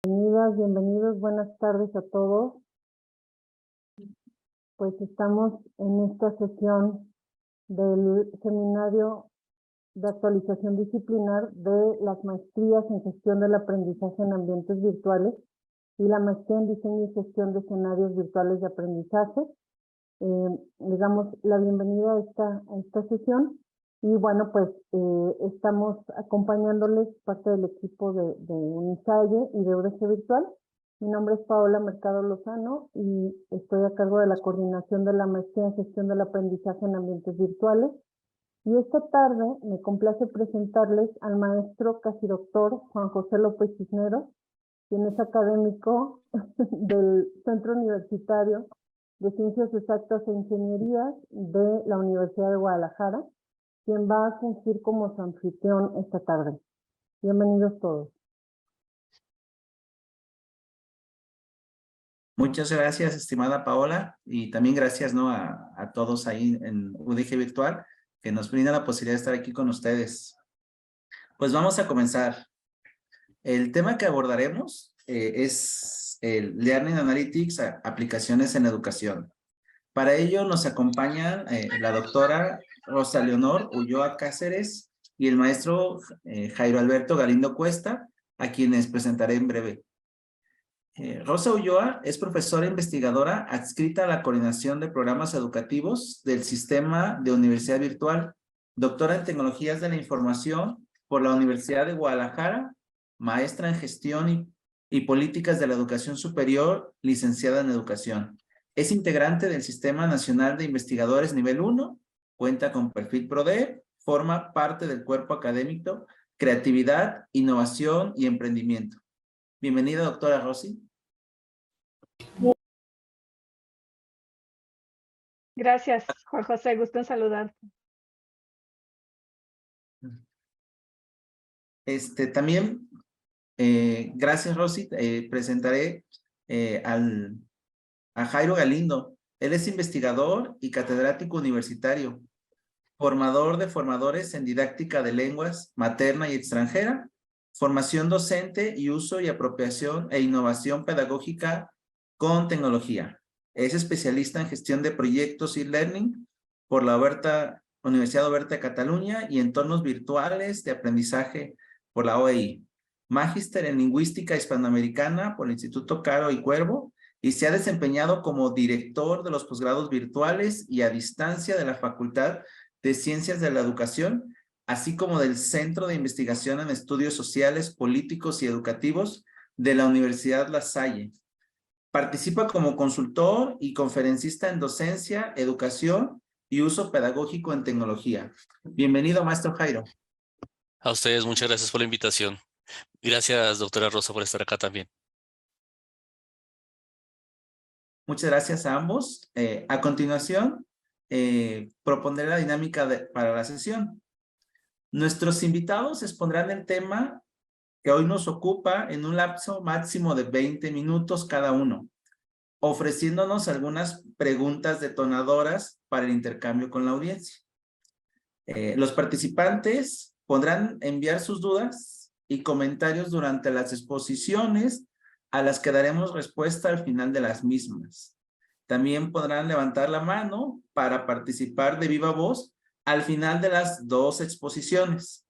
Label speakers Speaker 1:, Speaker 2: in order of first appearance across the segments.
Speaker 1: Bienvenidas, bienvenidos, buenas tardes a todos. Pues estamos en esta sesión del seminario de actualización disciplinar de las maestrías en gestión del aprendizaje en ambientes virtuales y la maestría en diseño y gestión de escenarios virtuales de aprendizaje. Les damos la bienvenida a esta sesión y bueno, pues estamos acompañándoles parte del equipo de Unisalle y de UDG Virtual. Mi nombre es Paola Mercado Lozano y estoy a cargo de la coordinación de la maestría en gestión del aprendizaje en ambientes virtuales. Y esta tarde me complace presentarles al maestro casi doctor Juan José López Cisneros, quien es académico del Centro Universitario de Ciencias Exactas e Ingenierías de la Universidad de Guadalajara, quien va a fungir como su anfitrión esta tarde. Bienvenidos todos.
Speaker 2: Muchas gracias, estimada Paola, y también gracias, ¿no? a todos ahí en UDG Virtual que nos brinda la posibilidad de estar aquí con ustedes. Pues vamos a comenzar. El tema que abordaremos es el Learning Analytics, aplicaciones en educación. Para ello nos acompañan la doctora Rosa Leonor Ulloa Cáceres y el maestro Jairo Alberto Galindo Cuesta, a quienes presentaré en breve. Rosa Ulloa es profesora investigadora adscrita a la Coordinación de Programas Educativos del Sistema de Universidad Virtual, doctora en Tecnologías de la Información por la Universidad de Guadalajara, maestra en Gestión y Políticas de la Educación Superior, licenciada en Educación. Es integrante del Sistema Nacional de Investigadores Nivel 1, cuenta con perfil PRODE, forma parte del cuerpo académico Creatividad, Innovación y Emprendimiento. Bienvenida, doctora Rosy.
Speaker 3: Gracias, Juan José, gusto en saludarte.
Speaker 2: También, gracias, Rosy, presentaré a Jairo Galindo. Él es investigador y catedrático universitario, formador de formadores en didáctica de lenguas materna y extranjera, formación docente y uso y apropiación e innovación pedagógica con tecnología. Es especialista en gestión de proyectos y learning por la Universidad Oberta de Cataluña y entornos virtuales de aprendizaje por la OEI. Magíster en lingüística hispanoamericana por el Instituto Caro y Cuervo y se ha desempeñado como director de los posgrados virtuales y a distancia de la Facultad de Ciencias de la Educación, así como del Centro de Investigación en Estudios Sociales, Políticos y Educativos de la Universidad La Salle. Participa como consultor y conferencista en docencia, educación y uso pedagógico en tecnología. Bienvenido, maestro Jairo.
Speaker 4: A ustedes, muchas gracias por la invitación. Gracias, doctora Rosa, por estar acá también.
Speaker 2: Muchas gracias a ambos. A continuación, propondré la dinámica para la sesión. Nuestros invitados expondrán el tema que hoy nos ocupa en un lapso máximo de 20 minutos cada uno, ofreciéndonos algunas preguntas detonadoras para el intercambio con la audiencia. Los participantes podrán enviar sus dudas y comentarios durante las exposiciones a las que daremos respuesta al final de las mismas. También podrán levantar la mano para participar de viva voz al final de las dos exposiciones.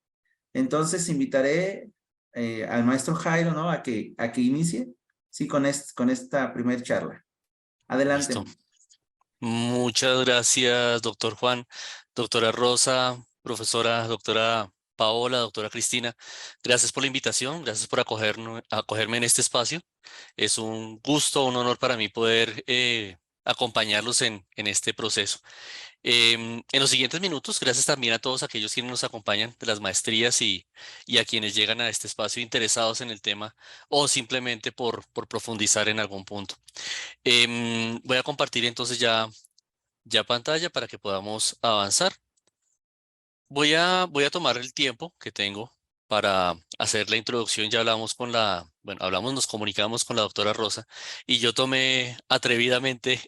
Speaker 2: Entonces invitaré al maestro Jairo, ¿no? a que inicie, sí, con esta primera charla. Adelante.
Speaker 4: Listo. Muchas gracias, doctor Juan, doctora Rosa, profesora, doctora Paola, doctora Cristina. Gracias por la invitación, gracias por acogerme en este espacio. Es un gusto, un honor para mí poder acompañarlos en este proceso. En los siguientes minutos, gracias también a todos aquellos quienes nos acompañan de las maestrías y a quienes llegan a este espacio interesados en el tema o simplemente por profundizar en algún punto. Voy a compartir entonces ya pantalla para que podamos avanzar. Voy a tomar el tiempo que tengo para hacer la introducción. Ya hablamos nos comunicamos con la doctora Rosa y yo tomé atrevidamente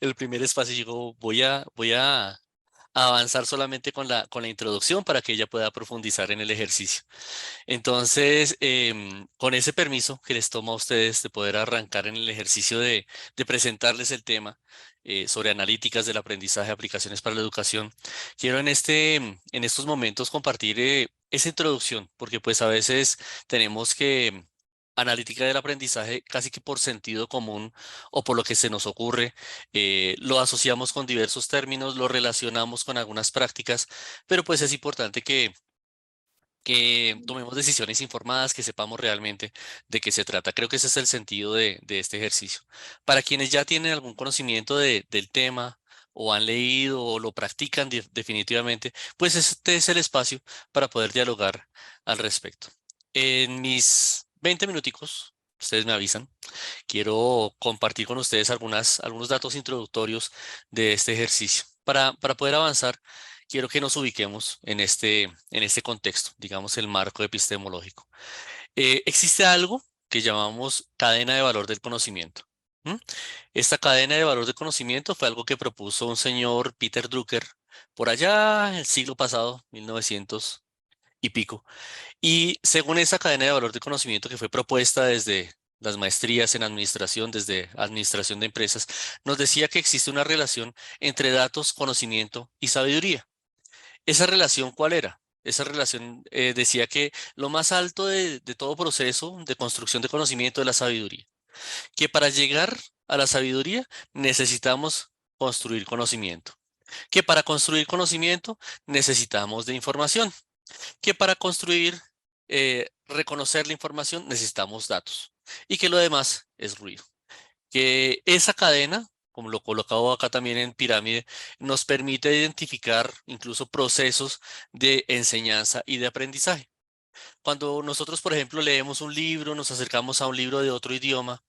Speaker 4: el primer espacio y digo, voy a avanzar solamente con la introducción para que ella pueda profundizar en el ejercicio. Entonces, con ese permiso que les toma a ustedes de poder arrancar en el ejercicio de presentarles el tema sobre analíticas del aprendizaje, aplicaciones para la educación, quiero en estos momentos compartir esa introducción, porque pues a veces tenemos que analítica del aprendizaje casi que por sentido común o por lo que se nos ocurre, lo asociamos con diversos términos, lo relacionamos con algunas prácticas, pero pues es importante que tomemos decisiones informadas, que sepamos realmente de qué se trata. Creo que ese es el sentido de este ejercicio. Para quienes ya tienen algún conocimiento del tema o han leído o lo practican definitivamente, pues este es el espacio para poder dialogar al respecto. En mis 20 minuticos, ustedes me avisan, quiero compartir con ustedes algunos datos introductorios de este ejercicio. Para poder avanzar, quiero que nos ubiquemos en este contexto, digamos el marco epistemológico. Existe algo que llamamos cadena de valor del conocimiento. ¿M? Esta cadena de valor del conocimiento fue algo que propuso un señor Peter Drucker por allá en el siglo pasado, 1900 y pico. Y según esa cadena de valor de conocimiento que fue propuesta desde las maestrías en administración, desde administración de empresas, nos decía que existe una relación entre datos, conocimiento y sabiduría. ¿Esa relación cuál era? Esa relación decía que lo más alto de todo proceso de construcción de conocimiento es la sabiduría. Que para llegar a la sabiduría necesitamos construir conocimiento. Que para construir conocimiento necesitamos de información, que para construir, reconocer la información necesitamos datos y que lo demás es ruido. Que esa cadena, como lo colocado acá también en pirámide, nos permite identificar incluso procesos de enseñanza y de aprendizaje. Cuando nosotros, por ejemplo, leemos un libro, nos acercamos a un libro de otro idioma,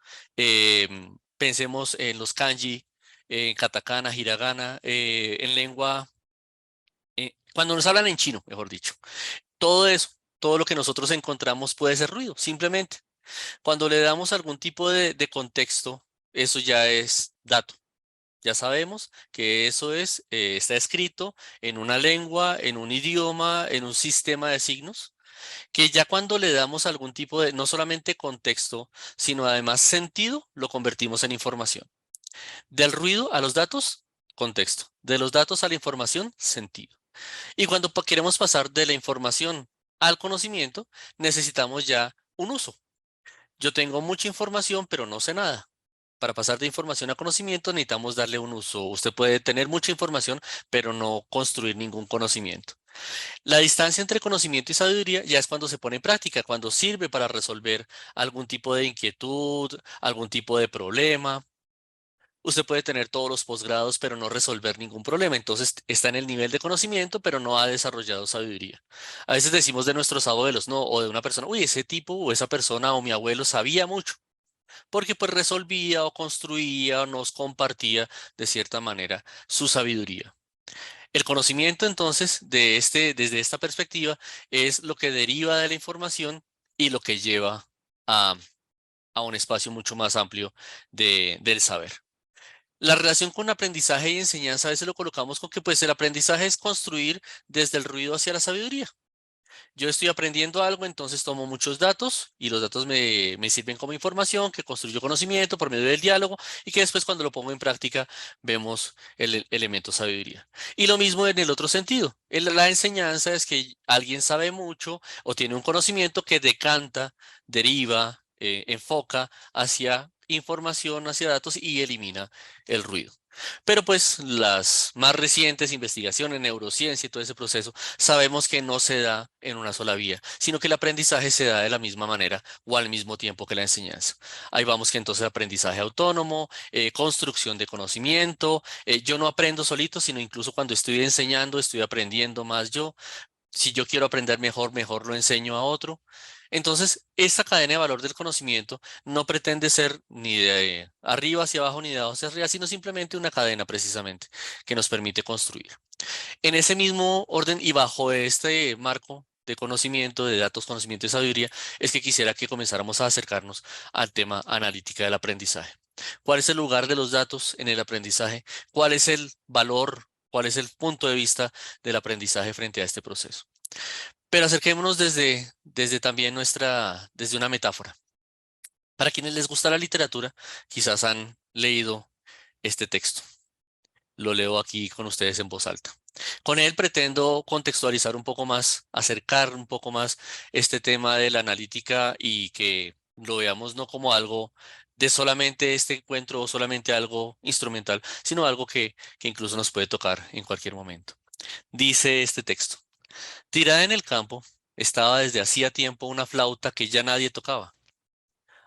Speaker 4: pensemos en los kanji, en katakana, hiragana, en lengua, cuando nos hablan en chino, mejor dicho. Todo eso, todo lo que nosotros encontramos puede ser ruido, simplemente. Cuando le damos algún tipo de contexto, eso ya es dato. Ya sabemos que eso está escrito en una lengua, en un idioma, en un sistema de signos, que ya cuando le damos algún tipo de, no solamente contexto, sino además sentido, lo convertimos en información. Del ruido a los datos, contexto. De los datos a la información, sentido. Y cuando queremos pasar de la información al conocimiento, necesitamos ya un uso. Yo tengo mucha información, pero no sé nada. Para pasar de información a conocimiento necesitamos darle un uso. Usted puede tener mucha información, pero no construir ningún conocimiento. La distancia entre conocimiento y sabiduría ya es cuando se pone en práctica, cuando sirve para resolver algún tipo de inquietud, algún tipo de problema. Usted puede tener todos los posgrados, pero no resolver ningún problema. Entonces está en el nivel de conocimiento, pero no ha desarrollado sabiduría. A veces decimos de nuestros abuelos, ¿no? O de una persona, uy, ese tipo o esa persona o mi abuelo sabía mucho, porque pues resolvía o construía o nos compartía de cierta manera su sabiduría. El conocimiento entonces desde esta perspectiva es lo que deriva de la información y lo que lleva a, a un espacio mucho más amplio del saber. La relación con aprendizaje y enseñanza a veces lo colocamos con que pues el aprendizaje es construir desde el ruido hacia la sabiduría. Yo estoy aprendiendo algo, entonces tomo muchos datos y los datos me sirven como información que construyo conocimiento por medio del diálogo y que después cuando lo pongo en práctica vemos el elemento sabiduría. Y lo mismo en el otro sentido. La enseñanza es que alguien sabe mucho o tiene un conocimiento que decanta, deriva, enfoca hacia información, hacia datos y elimina el ruido. Pero pues las más recientes investigaciones en neurociencia y todo ese proceso sabemos que no se da en una sola vía, sino que el aprendizaje se da de la misma manera o al mismo tiempo que la enseñanza. Ahí vamos que entonces aprendizaje autónomo, construcción de conocimiento, yo no aprendo solito, sino incluso cuando estoy enseñando, estoy aprendiendo más yo. Si yo quiero aprender mejor, mejor lo enseño a otro. Entonces, esta cadena de valor del conocimiento no pretende ser ni de arriba hacia abajo ni de abajo hacia arriba, sino simplemente una cadena precisamente que nos permite construir. En ese mismo orden y bajo este marco de conocimiento, de datos, conocimiento y sabiduría, es que quisiera que comenzáramos a acercarnos al tema analítica del aprendizaje. ¿Cuál es el lugar de los datos en el aprendizaje? ¿Cuál es el valor? cuál es el punto de vista del aprendizaje frente a este proceso. Pero acerquémonos desde también desde una metáfora. Para quienes les gusta la literatura, quizás han leído este texto. Lo leo aquí con ustedes en voz alta. Con él pretendo contextualizar un poco más, acercar un poco más este tema de la analítica y que lo veamos no como algo de solamente este encuentro o solamente algo instrumental, sino algo que incluso nos puede tocar en cualquier momento. Dice este texto: tirada en el campo estaba desde hacía tiempo una flauta que ya nadie tocaba,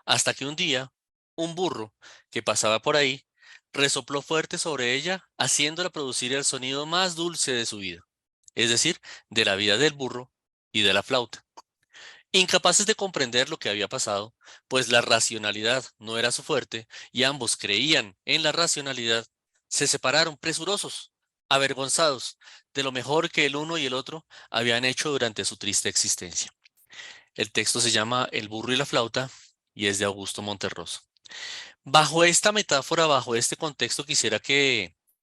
Speaker 4: hasta que un día un burro que pasaba por ahí resopló fuerte sobre ella, haciéndola producir el sonido más dulce de su vida, es decir, de la vida del burro y de la flauta. Incapaces de comprender lo que había pasado, pues la racionalidad no era su fuerte y ambos creían en la racionalidad, se separaron presurosos, avergonzados de lo mejor que el uno y el otro habían hecho durante su triste existencia. El texto se llama El burro y la flauta y es de Augusto Monterroso. Bajo esta metáfora, bajo este contexto,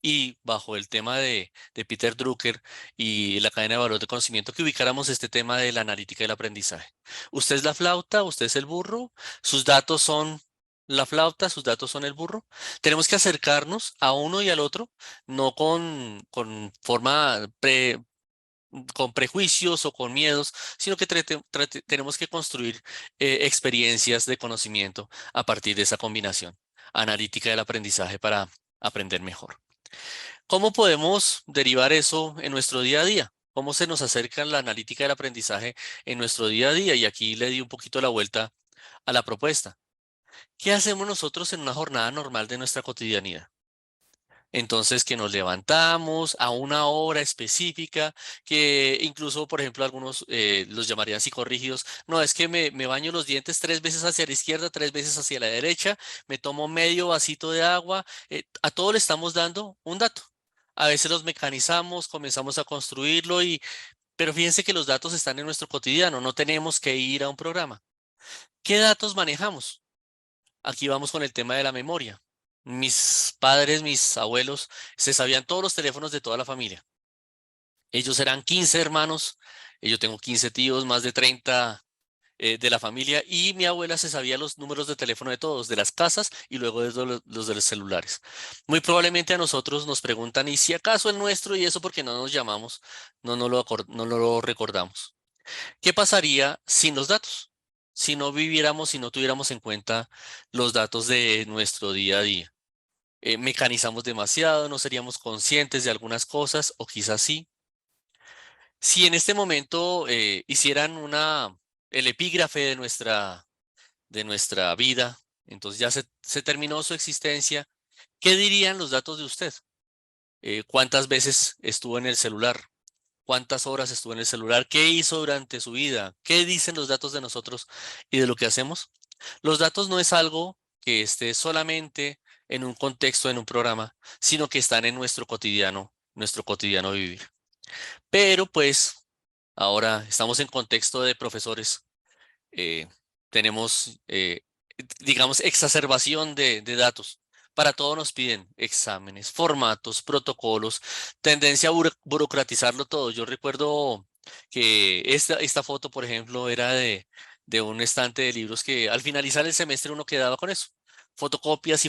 Speaker 4: y bajo el tema de Peter Drucker y la cadena de valor de conocimiento, que ubicáramos este tema de la analítica del aprendizaje. Usted es la flauta, usted es el burro, sus datos son la flauta, sus datos son el burro. Tenemos que acercarnos a uno y al otro, no con con prejuicios o con miedos, sino que tenemos que construir experiencias de conocimiento a partir de esa combinación analítica del aprendizaje para aprender mejor. ¿Cómo podemos derivar eso en nuestro día a día? ¿Cómo se nos acerca la analítica del aprendizaje en nuestro día a día? Y aquí le di un poquito la vuelta a la propuesta. ¿Qué hacemos nosotros en una jornada normal de nuestra cotidianidad? Entonces, que nos levantamos a una hora específica, que incluso, por ejemplo, algunos los llamarían psicorrígidos. No, es que me baño los dientes 3 veces hacia la izquierda, 3 veces hacia la derecha, me tomo medio vasito de agua. A todo le estamos dando un dato. A veces los mecanizamos, comenzamos a construirlo, pero fíjense que los datos están en nuestro cotidiano, no tenemos que ir a un programa. ¿Qué datos manejamos? Aquí vamos con el tema de la memoria. Mis padres, mis abuelos, se sabían todos los teléfonos de toda la familia. Ellos eran 15 hermanos, yo tengo 15 tíos, más de 30 de la familia, y mi abuela se sabía los números de teléfono de todos, de las casas y luego de los de los celulares. Muy probablemente a nosotros nos preguntan, ¿y si acaso el nuestro? Y eso porque no nos llamamos, no lo recordamos. ¿Qué pasaría sin los datos? Si no viviéramos, si no tuviéramos en cuenta los datos de nuestro día a día. Mecanizamos demasiado, no seríamos conscientes de algunas cosas, o quizás sí. Si en este momento hicieran el epígrafe de nuestra vida, entonces ya se terminó su existencia, ¿qué dirían los datos de usted? ¿Cuántas veces estuvo en el celular? ¿Cuántas horas estuvo en el celular? ¿Qué hizo durante su vida? ¿Qué dicen los datos de nosotros y de lo que hacemos? Los datos no es algo que esté solamente en un contexto, en un programa, sino que están en nuestro cotidiano vivir. Pero pues ahora estamos en contexto de profesores. eh, Tenemos, digamos, exacerbación de datos. Para todo nos piden exámenes, formatos, protocolos, tendencia a burocratizarlo todo. Yo recuerdo que esta foto, por ejemplo, era de un estante de libros que al finalizar el semestre uno quedaba con eso. Fotocopias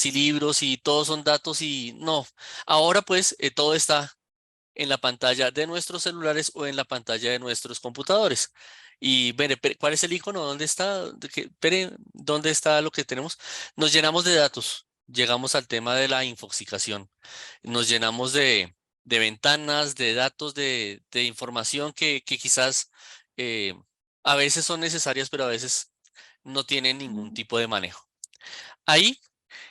Speaker 4: y libros y todos son datos y no. Ahora pues todo está en la pantalla de nuestros celulares o en la pantalla de nuestros computadores. Y mire, ¿cuál es el icono? ¿Dónde está? ¿Dónde está lo que tenemos? Nos llenamos de datos. Llegamos al tema de la infoxicación. Nos llenamos de ventanas, de datos, de información que quizás a veces son necesarias, pero a veces no tienen ningún tipo de manejo. Ahí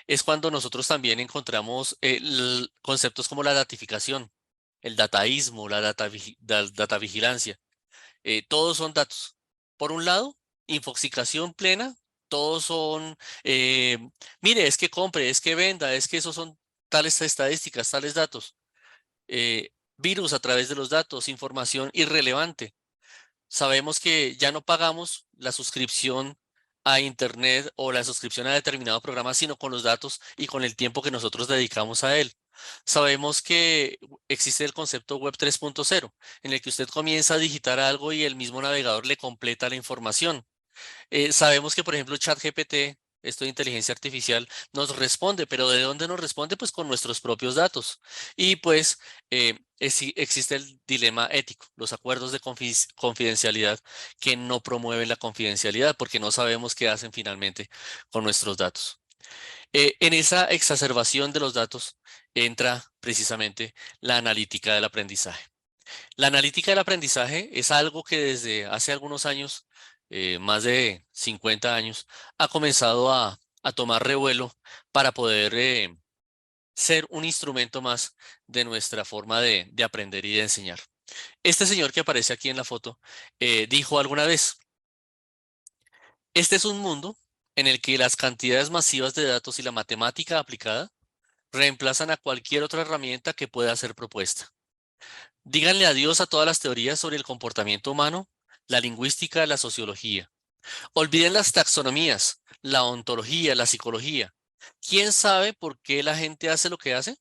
Speaker 4: es cuando nosotros también encontramos conceptos como la datificación, el dataísmo, la data vigilancia. Todos son datos. Por un lado, infoxicación plena, todos son, mire, es que compre, es que venda, es que esos son tales estadísticas, tales datos. Virus a través de los datos, información irrelevante. Sabemos que ya no pagamos la suscripción a Internet o la suscripción a determinado programa, sino con los datos y con el tiempo que nosotros dedicamos a él. Sabemos que existe el concepto Web 3.0, en el que usted comienza a digitar algo y el mismo navegador le completa la información. Sabemos que, por ejemplo, ChatGPT, esto de inteligencia artificial, nos responde, pero ¿de dónde nos responde? Pues con nuestros propios datos. Y pues existe el dilema ético, los acuerdos de confidencialidad que no promueven la confidencialidad porque no sabemos qué hacen finalmente con nuestros datos. En esa exacerbación de los datos entra precisamente la analítica del aprendizaje. La analítica del aprendizaje es algo que desde hace algunos años, más de 50 años, ha comenzado a tomar revuelo para poder ser un instrumento más de nuestra forma de aprender y de enseñar. Este señor que aparece aquí en la foto dijo alguna vez, este es un mundo en el que las cantidades masivas de datos y la matemática aplicada reemplazan a cualquier otra herramienta que pueda ser propuesta. Díganle adiós a todas las teorías sobre el comportamiento humano, la lingüística, la sociología. Olviden las taxonomías, la ontología, la psicología. ¿Quién sabe por qué la gente hace lo que hace?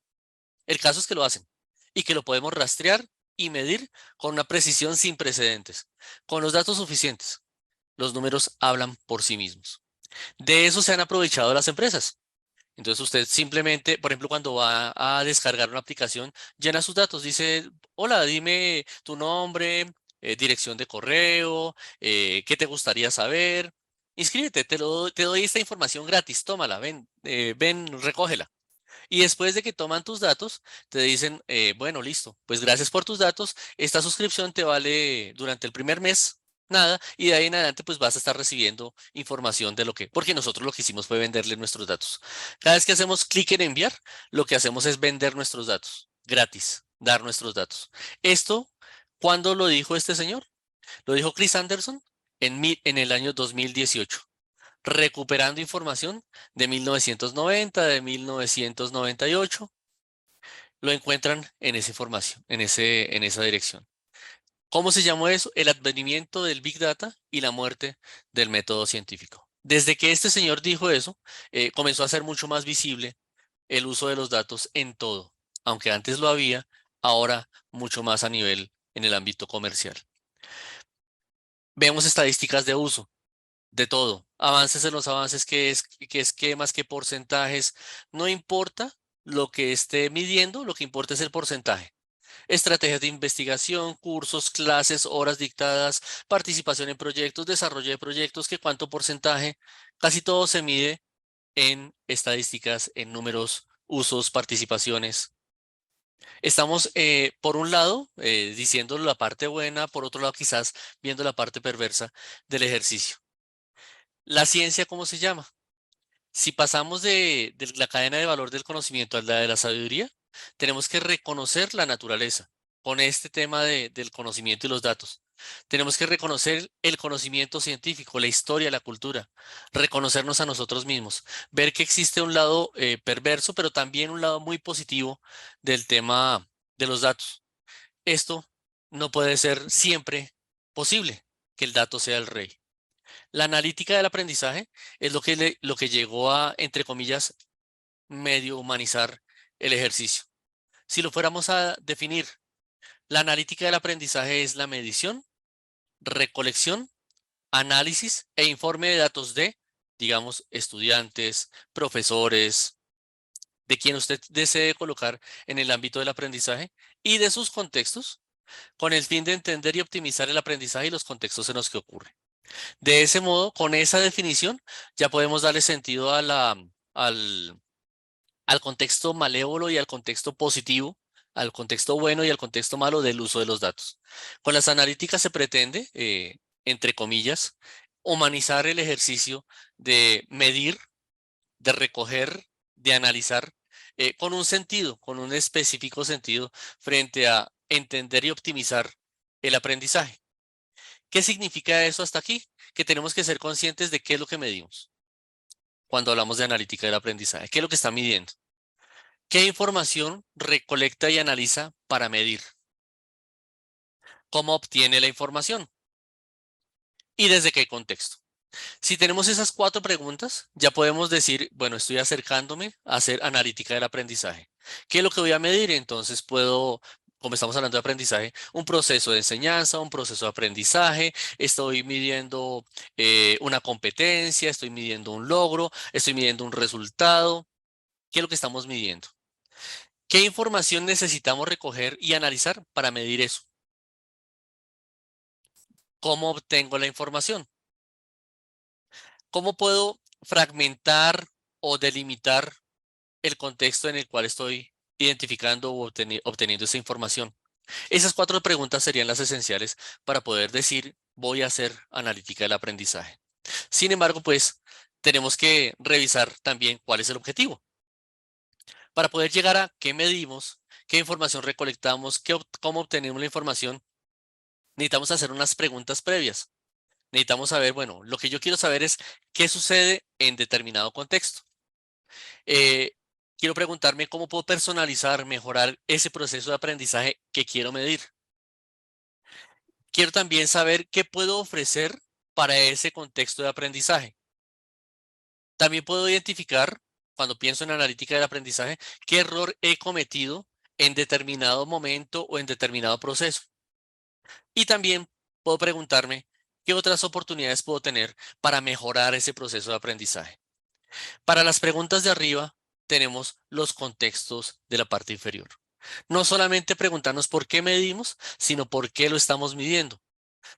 Speaker 4: El caso es que lo hacen y que lo podemos rastrear y medir con una precisión sin precedentes, con los datos suficientes. Los números hablan por sí mismos. De eso se han aprovechado las empresas. Entonces usted simplemente, por ejemplo, cuando va a descargar una aplicación, llena sus datos, dice, hola, dime tu nombre, dirección de correo, qué te gustaría saber. Inscríbete, te doy esta información gratis, tómala, ven, ven, recógela. Y después de que toman tus datos, te dicen, bueno, listo, pues gracias por tus datos, esta suscripción te vale durante el primer mes nada y de ahí en adelante pues vas a estar recibiendo información de lo que, porque nosotros lo que hicimos fue venderle nuestros datos. Cada vez que hacemos clic en enviar, lo que hacemos es vender nuestros datos, gratis, dar nuestros datos. Esto, ¿cuándo lo dijo este señor? Lo dijo Chris Anderson en el año 2018 recuperando información de 1990, de 1998, lo encuentran en esa información, en esa dirección. ¿Cómo se llamó eso? El advenimiento del Big Data y la muerte del método científico. Desde que este señor dijo eso, comenzó a ser mucho más visible el uso de los datos en todo, aunque antes lo había, ahora mucho más a nivel en el ámbito comercial. Vemos estadísticas de uso. De todo, avances en los avances, qué esquemas, qué porcentajes, no importa lo que esté midiendo, lo que importa es el porcentaje. Estrategias de investigación, cursos, clases, horas dictadas, participación en proyectos, desarrollo de proyectos, que cuánto porcentaje, casi todo se mide en estadísticas, en números, usos, participaciones. Estamos, por un lado, diciendo la parte buena, por otro lado, quizás viendo la parte perversa del ejercicio. La ciencia, ¿cómo se llama? Si pasamos de la cadena de valor del conocimiento a la de la sabiduría, tenemos que reconocer la naturaleza con este tema del conocimiento y los datos. Tenemos que reconocer el conocimiento científico, la historia, la cultura, reconocernos a nosotros mismos, ver que existe un lado perverso, pero también un lado muy positivo del tema de los datos. Esto no puede ser siempre posible, que el dato sea el rey. La analítica del aprendizaje es lo que llegó a, entre comillas, medio humanizar el ejercicio. Si lo fuéramos a definir, la analítica del aprendizaje es la medición, recolección, análisis e informe de datos de, digamos, estudiantes, profesores, de quien usted desee colocar en el ámbito del aprendizaje y de sus contextos, con el fin de entender y optimizar el aprendizaje y los contextos en los que ocurre. De ese modo, con esa definición, ya podemos darle sentido al, al contexto malévolo y al contexto positivo, al contexto bueno y al contexto malo del uso de los datos. Con las analíticas se pretende, entre comillas, humanizar el ejercicio de medir, de recoger, de analizar, con un sentido, con un específico sentido frente a entender y optimizar el aprendizaje. ¿Qué significa eso hasta aquí? Que tenemos que ser conscientes de qué es lo que medimos cuando hablamos de analítica del aprendizaje. ¿Qué es lo que está midiendo? ¿Qué información recolecta y analiza para medir? ¿Cómo obtiene la información? ¿Y desde qué contexto? Si tenemos esas 4 preguntas, ya podemos decir, bueno, estoy acercándome a hacer analítica del aprendizaje. ¿Qué es lo que voy a medir? Entonces puedo, como estamos hablando de aprendizaje, un proceso de enseñanza, un proceso de aprendizaje, estoy midiendo una competencia, estoy midiendo un logro, estoy midiendo un resultado. ¿Qué es lo que estamos midiendo? ¿Qué información necesitamos recoger y analizar para medir eso? ¿Cómo obtengo la información? ¿Cómo puedo fragmentar o delimitar el contexto en el cual estoy identificando o obteniendo esa información? Esas 4 preguntas serían las esenciales para poder decir, voy a hacer analítica del aprendizaje. Sin embargo, pues tenemos que revisar también cuál es el objetivo. Para poder llegar a qué medimos, qué información recolectamos, cómo obtenemos la información, necesitamos hacer unas preguntas previas. Necesitamos saber, bueno, lo que yo quiero saber es qué sucede en determinado contexto. Eh, quiero preguntarme cómo puedo personalizar, mejorar ese proceso de aprendizaje que quiero medir. Quiero también saber qué puedo ofrecer para ese contexto de aprendizaje. También puedo identificar, cuando pienso en analítica del aprendizaje, qué error he cometido en determinado momento o en determinado proceso. Y también puedo preguntarme qué otras oportunidades puedo tener para mejorar ese proceso de aprendizaje. Para las preguntas de arriba, tenemos los contextos de la parte inferior. No solamente preguntarnos por qué medimos, sino por qué lo estamos midiendo.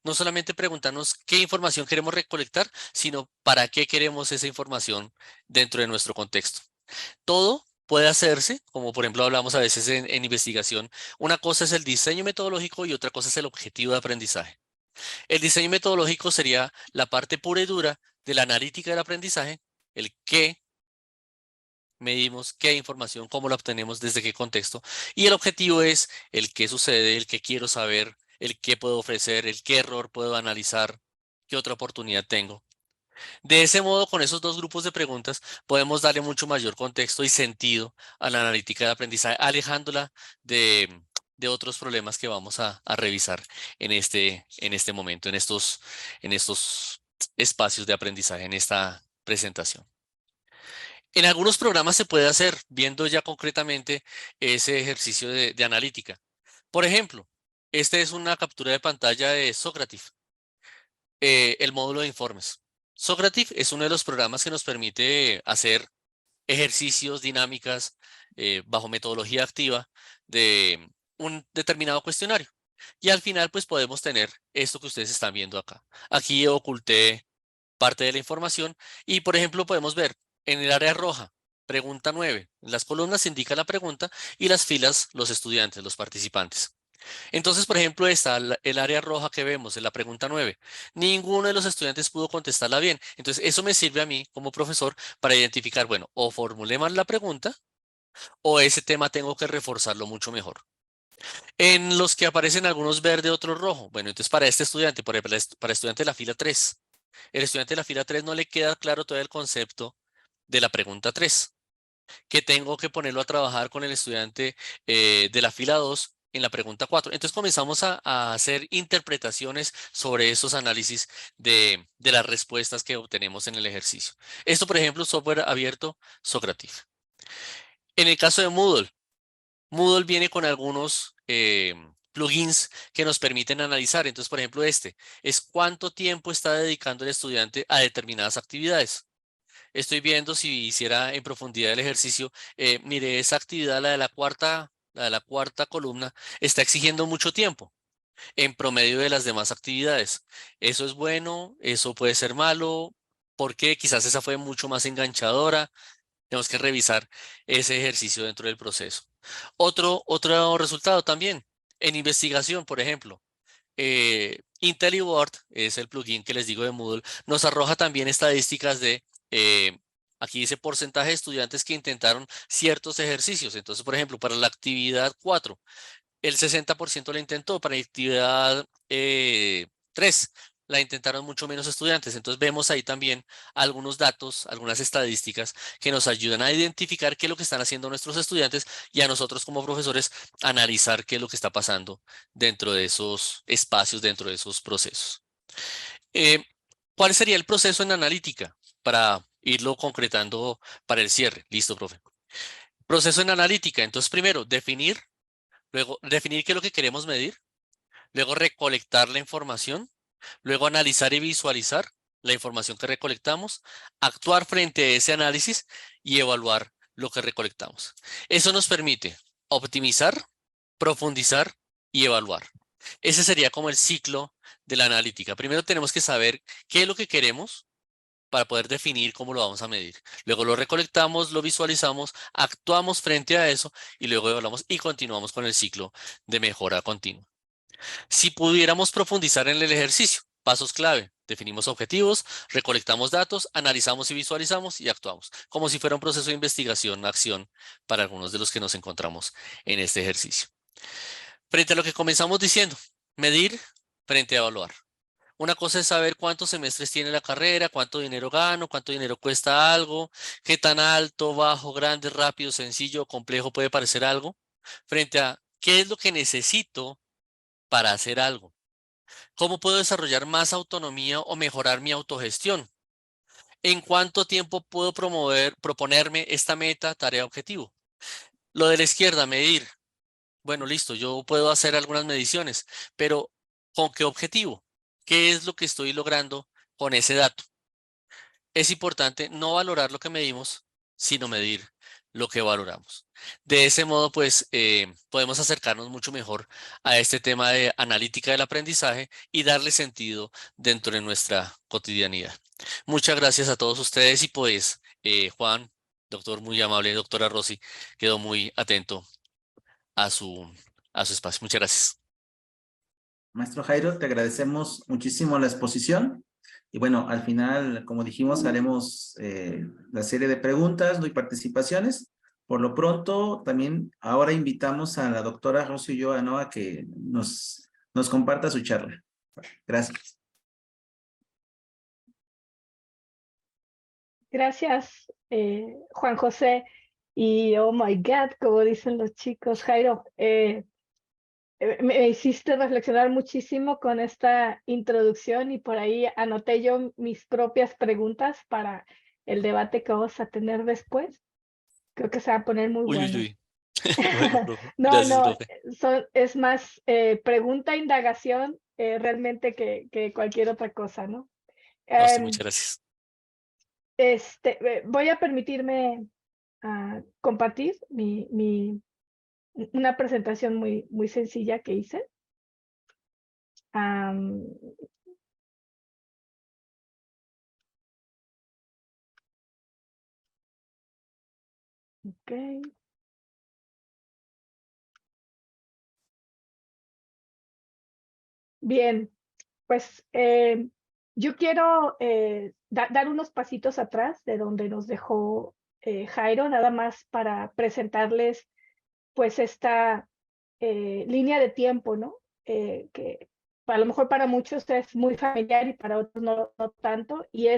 Speaker 4: No solamente preguntarnos qué información queremos recolectar, sino para qué queremos esa información dentro de nuestro contexto. Todo puede hacerse, como por ejemplo hablamos a veces en investigación. Una cosa es el diseño metodológico y otra cosa es el objetivo de aprendizaje. El diseño metodológico sería la parte pura y dura de la analítica del aprendizaje, el qué medimos, qué información, cómo la obtenemos, desde qué contexto. Y el objetivo es el qué sucede, el qué quiero saber, el qué puedo ofrecer, el qué error puedo analizar, qué otra oportunidad tengo. De ese modo, con esos 2 grupos de preguntas, podemos darle mucho mayor contexto y sentido a la analítica de aprendizaje, alejándola de otros problemas que vamos a revisar en este momento, en estos espacios de aprendizaje, en esta presentación. En algunos programas se puede hacer, viendo ya concretamente ese ejercicio de analítica. Por ejemplo, esta es una captura de pantalla de Socrative, el módulo de informes. Socrative es uno de los programas que nos permite hacer ejercicios, dinámicas, bajo metodología activa de un determinado cuestionario. Y al final, pues podemos tener esto que ustedes están viendo acá. Aquí oculté parte de la información y, por ejemplo, podemos ver en el área roja, pregunta 9. Las columnas indican la pregunta y las filas los estudiantes, los participantes. Entonces, por ejemplo, está el área roja que vemos en la pregunta 9. Ninguno de los estudiantes pudo contestarla bien. Entonces, eso me sirve a mí como profesor para identificar, bueno, o formulé mal la pregunta o ese tema tengo que reforzarlo mucho mejor. En los que aparecen algunos verde, otros rojo. Bueno, entonces para este estudiante, por ejemplo, para el estudiante de la fila 3, el estudiante de la fila 3 no le queda claro todo el concepto de la pregunta 3, que tengo que ponerlo a trabajar con el estudiante de la fila 2 en la pregunta 4. Entonces comenzamos a hacer interpretaciones sobre esos análisis de las respuestas que obtenemos en el ejercicio. Esto, por ejemplo, software abierto Socrative. En el caso de Moodle, Moodle viene con algunos plugins que nos permiten analizar. Entonces, por ejemplo, este es cuánto tiempo está dedicando el estudiante a determinadas actividades. Estoy viendo si hiciera en profundidad el ejercicio. Mire, esa actividad, la de la cuarta columna, está exigiendo mucho tiempo en promedio de las demás actividades. Eso es bueno, eso puede ser malo, porque quizás esa fue mucho más enganchadora. Tenemos que revisar ese ejercicio dentro del proceso. Otro resultado también, en investigación, por ejemplo. IntelliBoard es el plugin que les digo de Moodle, nos arroja también estadísticas de, aquí dice porcentaje de estudiantes que intentaron ciertos ejercicios. Entonces, por ejemplo, para la actividad 4, el 60% la intentó, para la actividad 3 la intentaron mucho menos estudiantes. Entonces vemos ahí también algunos datos, algunas estadísticas que nos ayudan a identificar qué es lo que están haciendo nuestros estudiantes y a nosotros como profesores analizar qué es lo que está pasando dentro de esos espacios, dentro de esos procesos. ¿Cuál sería el proceso en analítica para irlo concretando para el cierre? Listo, profe. Proceso en analítica. Entonces, primero, definir, luego definir qué es lo que queremos medir, luego recolectar la información, luego analizar y visualizar la información que recolectamos, actuar frente a ese análisis y evaluar lo que recolectamos. Eso nos permite optimizar, profundizar y evaluar. Ese sería como el ciclo de la analítica. Primero tenemos que saber qué es lo que queremos para poder definir cómo lo vamos a medir. Luego lo recolectamos, lo visualizamos, actuamos frente a eso y luego evaluamos y continuamos con el ciclo de mejora continua. Si pudiéramos profundizar en el ejercicio, pasos clave, definimos objetivos, recolectamos datos, analizamos y visualizamos y actuamos, como si fuera un proceso de investigación, acción para algunos de los que nos encontramos en este ejercicio. Frente a lo que comenzamos diciendo, medir frente a evaluar. Una cosa es saber cuántos semestres tiene la carrera, cuánto dinero gano, cuánto dinero cuesta algo, qué tan alto, bajo, grande, rápido, sencillo, complejo puede parecer algo, frente a qué es lo que necesito para hacer algo. ¿Cómo puedo desarrollar más autonomía o mejorar mi autogestión? ¿En cuánto tiempo puedo proponerme esta meta, tarea, objetivo? Lo de la izquierda, medir. Bueno, listo, yo puedo hacer algunas mediciones, pero ¿con qué objetivo? ¿Qué es lo que estoy logrando con ese dato? Es importante no valorar lo que medimos, sino medir lo que valoramos. De ese modo, pues, podemos acercarnos mucho mejor a este tema de analítica del aprendizaje y darle sentido dentro de nuestra cotidianidad. Muchas gracias a todos ustedes y pues, Juan, doctor muy amable, doctora Rosy, quedó muy atento a su espacio. Muchas gracias.
Speaker 2: Maestro Jairo, te agradecemos muchísimo la exposición. Y bueno, al final, como dijimos, haremos la serie de preguntas y participaciones. Por lo pronto, también ahora invitamos a la doctora Rosy Ulloa, ¿no?, a que nos comparta su charla. Gracias.
Speaker 3: Gracias, Juan José. Y oh my God, como dicen los chicos, Jairo, me hiciste reflexionar muchísimo con esta introducción y por ahí anoté yo mis propias preguntas para el debate que vamos a tener después. Creo que se va a poner muy
Speaker 4: Uy, uy,
Speaker 3: bueno.
Speaker 4: uy. Bueno, profe.
Speaker 3: No,
Speaker 4: Gracias,
Speaker 3: no,
Speaker 4: profe.
Speaker 3: es más pregunta, indagación, realmente que cualquier otra cosa, ¿no?
Speaker 4: A usted,
Speaker 3: Em,
Speaker 4: muchas gracias.
Speaker 3: Voy a permitirme compartir una presentación muy sencilla que hice. Ok. Bien, pues yo quiero dar unos pasitos atrás de donde nos dejó Jairo, nada más para presentarles pues esta línea de tiempo, ¿no? Que a lo mejor para muchos es muy familiar y para otros no tanto, y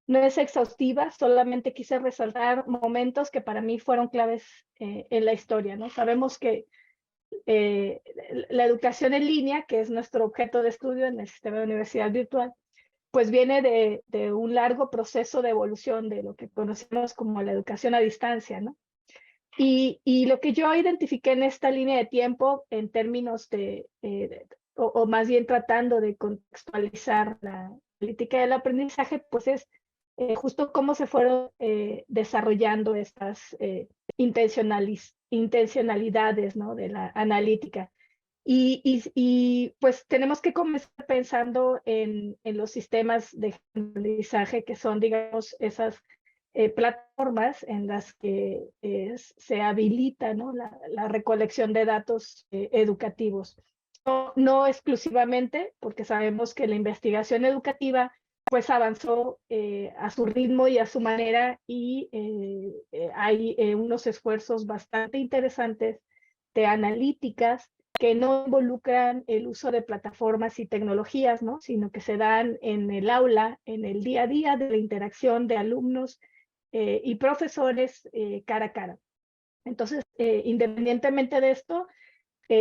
Speaker 3: no es exhaustiva, solamente quise resaltar momentos que para mí fueron claves en la historia, ¿no? Sabemos que la educación en línea, que es nuestro objeto de estudio en el sistema de universidad virtual, pues viene de un largo proceso de evolución de lo que conocemos como la educación a distancia, ¿no? Y lo que yo identifiqué en esta línea de tiempo en términos o más bien tratando de contextualizar la política del aprendizaje, pues es justo cómo se fueron desarrollando estas intencionalidades, ¿no?, de la analítica. Y pues tenemos que comenzar pensando en los sistemas de aprendizaje que son, digamos, esas plataformas en las que se habilita, ¿no?, la recolección de datos educativos. No exclusivamente, porque sabemos que la investigación educativa pues avanzó a su ritmo y a su manera y hay unos esfuerzos bastante interesantes de analíticas que no involucran el uso de plataformas y tecnologías, ¿no?, sino que se dan en el aula, en el día a día de la interacción de alumnos y profesores cara a cara. Entonces, independientemente de esto,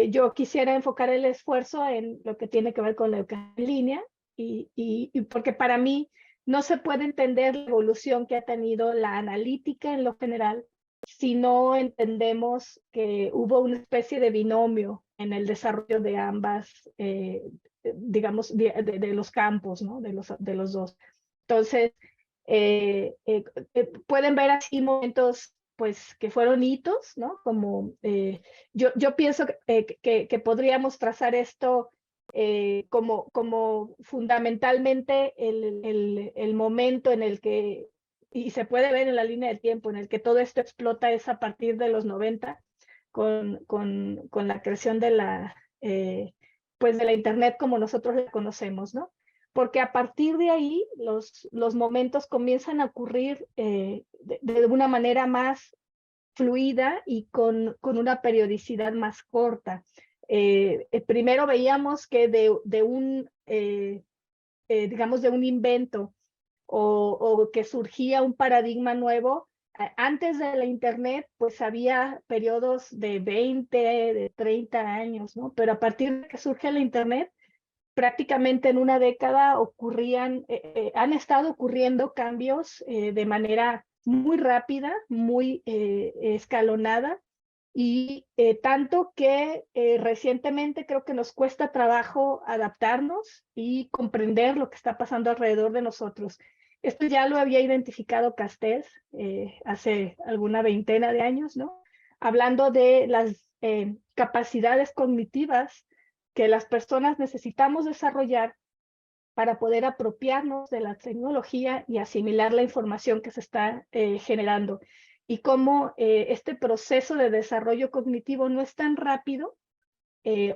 Speaker 3: yo quisiera enfocar el esfuerzo en lo que tiene que ver con la educación en línea y porque para mí no se puede entender la evolución que ha tenido la analítica en lo general si no entendemos que hubo una especie de binomio en el desarrollo de ambas, digamos, de los campos, ¿no? De los dos. Entonces, pueden ver así momentos pues que fueron hitos, ¿no? Como yo pienso que podríamos trazar esto como fundamentalmente el momento en el que, y se puede ver en la línea de tiempo, en el que todo esto explota es a partir de los 90, con la creación de pues de la Internet como nosotros la conocemos, ¿no? Porque a partir de ahí los momentos comienzan a ocurrir de una manera más fluida y con una periodicidad más corta. Primero veíamos que digamos, de un invento o que surgía un paradigma nuevo, antes de la Internet, pues había periodos de 20, de 30 años, ¿no? Pero a partir de que surge la Internet, prácticamente en una década han estado ocurriendo cambios de manera muy rápida, muy escalonada, y tanto que recientemente creo que nos cuesta trabajo adaptarnos y comprender lo que está pasando alrededor de nosotros. Esto ya lo había identificado Castells hace alguna veintena de años, ¿no? Hablando de las capacidades cognitivas que las personas necesitamos desarrollar para poder apropiarnos de la tecnología y asimilar la información que se está generando. Y cómo este proceso de desarrollo cognitivo no es tan rápido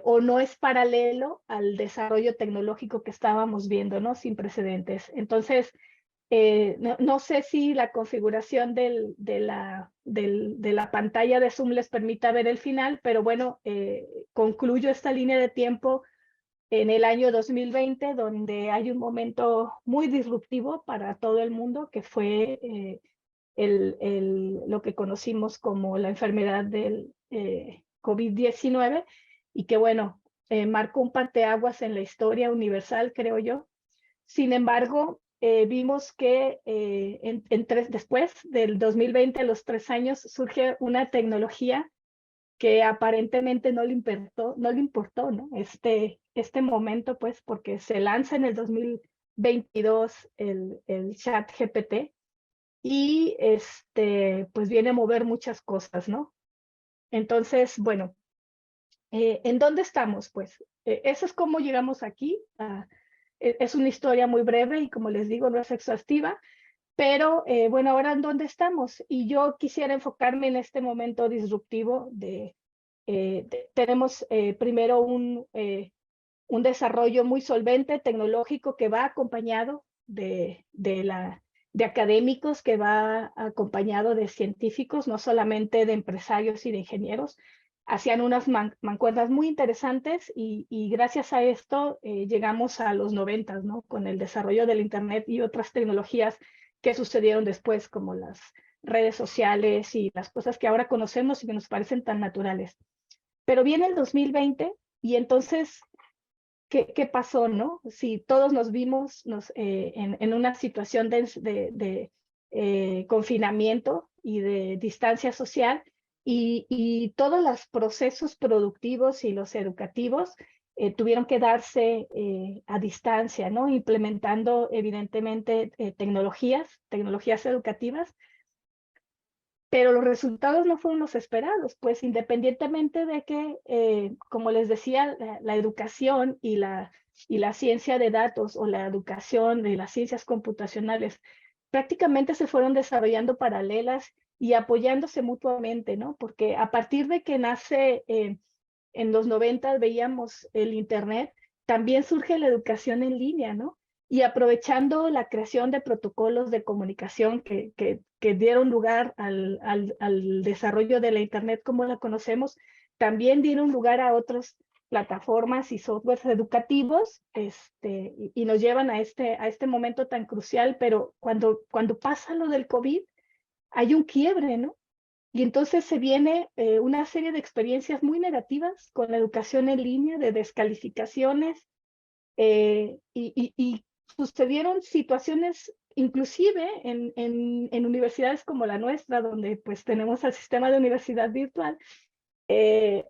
Speaker 3: o no es paralelo al desarrollo tecnológico que estábamos viendo, ¿no? Sin precedentes. Entonces, no sé si la configuración de la pantalla de Zoom les permita ver el final, pero bueno, concluyo esta línea de tiempo en el año 2020, donde hay un momento muy disruptivo para todo el mundo, que fue lo que conocimos como la enfermedad del COVID-19, y que bueno, marcó un parteaguas en la historia universal, creo yo. Sin embargo, vimos que después del 2020, a los 3 años, surge una tecnología que aparentemente no le importó, ¿no? Este momento, pues, porque se lanza en el 2022 el chat GPT y pues viene a mover muchas cosas, ¿no? Entonces, bueno, ¿en dónde estamos? Pues, eso es cómo llegamos aquí. Es una historia muy breve y, como les digo, no es exhaustiva. Pero bueno, ahora ¿en dónde estamos? Y yo quisiera enfocarme en este momento disruptivo tenemos primero un desarrollo muy solvente tecnológico que va acompañado de académicos, que va acompañado de científicos, no solamente de empresarios y de ingenieros. Hacían unas mancuernas muy interesantes y gracias a esto llegamos a los 90, ¿no? Con el desarrollo del Internet y otras tecnologías que sucedieron después, como las redes sociales y las cosas que ahora conocemos y que nos parecen tan naturales. Pero viene el 2020 y entonces, ¿qué pasó, no? Si todos nos vimos en una situación de confinamiento y de distancia social, y todos los procesos productivos y los educativos tuvieron que darse a distancia, ¿no? Implementando evidentemente tecnologías educativas, pero los resultados no fueron los esperados, pues independientemente de que, como les decía, la educación y la ciencia de datos o la educación de las ciencias computacionales prácticamente se fueron desarrollando paralelas y apoyándose mutuamente, ¿no? Porque a partir de que nace en los 90 veíamos el Internet, también surge la educación en línea, ¿no? Y aprovechando la creación de protocolos de comunicación que dieron lugar al desarrollo de la Internet como la conocemos, también dieron lugar a otras plataformas y softwares educativos y nos llevan a este momento tan crucial, pero cuando pasa lo del COVID, hay un quiebre, ¿no? Y entonces se viene una serie de experiencias muy negativas con la educación en línea, de descalificaciones, y sucedieron situaciones inclusive en universidades como la nuestra, donde pues tenemos el sistema de universidad virtual,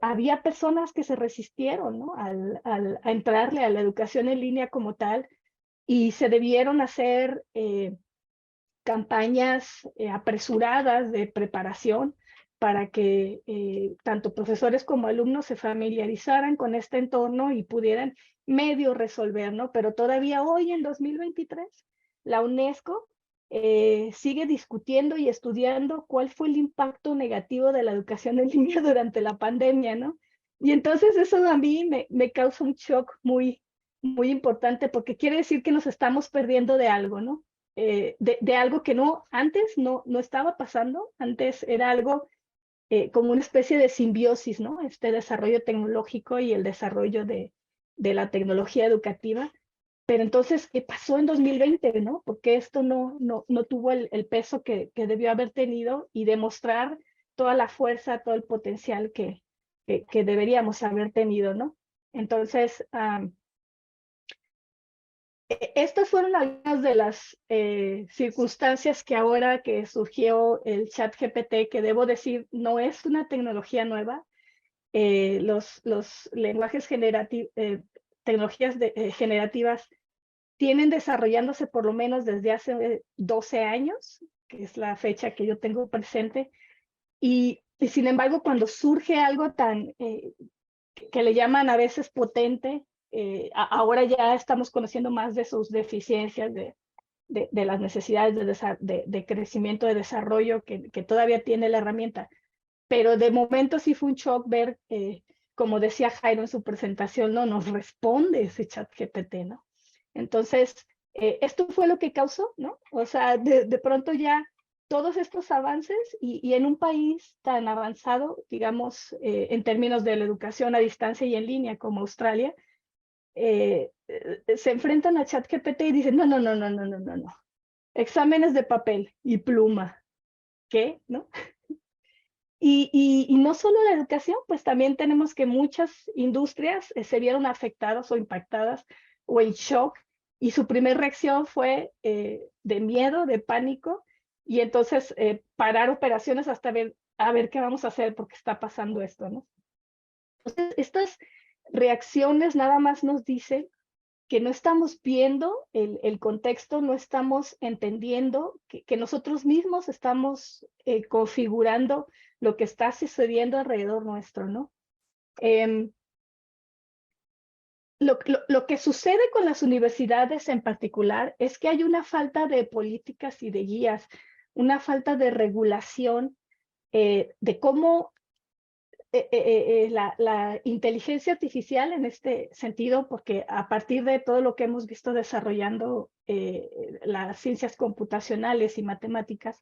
Speaker 3: había personas que se resistieron, ¿no? a entrarle a la educación en línea como tal, y se debieron hacer campañas apresuradas de preparación para que tanto profesores como alumnos se familiarizaran con este entorno y pudieran medio resolver, ¿no? Pero todavía hoy, en 2023, la UNESCO sigue discutiendo y estudiando cuál fue el impacto negativo de la educación en línea durante la pandemia, ¿no? Y entonces eso a mí me causa un shock muy importante, porque quiere decir que nos estamos perdiendo de algo, ¿no? De algo que antes no estaba pasando. Antes era algo como una especie de simbiosis, ¿no? Este desarrollo tecnológico y el desarrollo de la tecnología educativa. Pero entonces, ¿qué pasó en 2020, no? Porque esto no tuvo el peso que debió haber tenido, y demostrar toda la fuerza, todo el potencial que deberíamos haber tenido, ¿no? Entonces, estas fueron algunas de las circunstancias que ahora que surgió el ChatGPT, que debo decir no es una tecnología nueva. Los lenguajes tecnologías generativas tienen desarrollándose por lo menos desde hace 12 años, que es la fecha que yo tengo presente. Y sin embargo, cuando surge algo tan que le llaman a veces potente, ahora ya estamos conociendo más de sus deficiencias, de las necesidades de crecimiento, de desarrollo que todavía tiene la herramienta. Pero de momento sí fue un shock ver, como decía Jairo en su presentación, no nos responde ese ChatGPT, ¿no? Entonces, esto fue lo que causó, ¿no? O sea, de pronto ya todos estos avances, y en un país tan avanzado, digamos, en términos de la educación a distancia y en línea como Australia, se enfrentan a ChatGPT y dicen, no. Exámenes de papel y pluma. ¿Qué? ¿No? Y no solo la educación, pues también tenemos que muchas industrias se vieron afectadas o impactadas o en shock, y su primera reacción fue de miedo, de pánico, y entonces parar operaciones hasta a ver qué vamos a hacer porque está pasando esto, ¿no? Entonces, estas reacciones nada más nos dicen que no estamos viendo el contexto, no estamos entendiendo que nosotros mismos estamos configurando lo que está sucediendo alrededor nuestro, ¿no? Lo que sucede con las universidades en particular es que hay una falta de políticas y de guías, una falta de regulación de cómo la inteligencia artificial en este sentido, porque a partir de todo lo que hemos visto desarrollando las ciencias computacionales y matemáticas,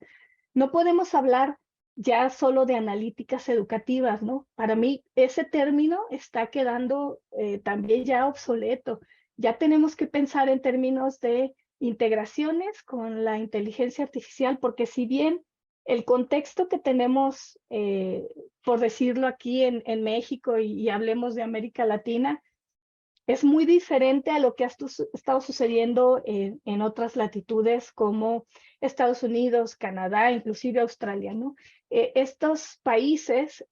Speaker 3: no podemos hablar ya solo de analíticas educativas, ¿no? Para mí ese término está quedando también ya obsoleto. Ya tenemos que pensar en términos de integraciones con la inteligencia artificial, porque si bien el contexto que tenemos, por decirlo aquí en México, y hablemos de América Latina, es muy diferente a lo que ha estado sucediendo en otras latitudes como Estados Unidos, Canadá, inclusive Australia, ¿no? Estos países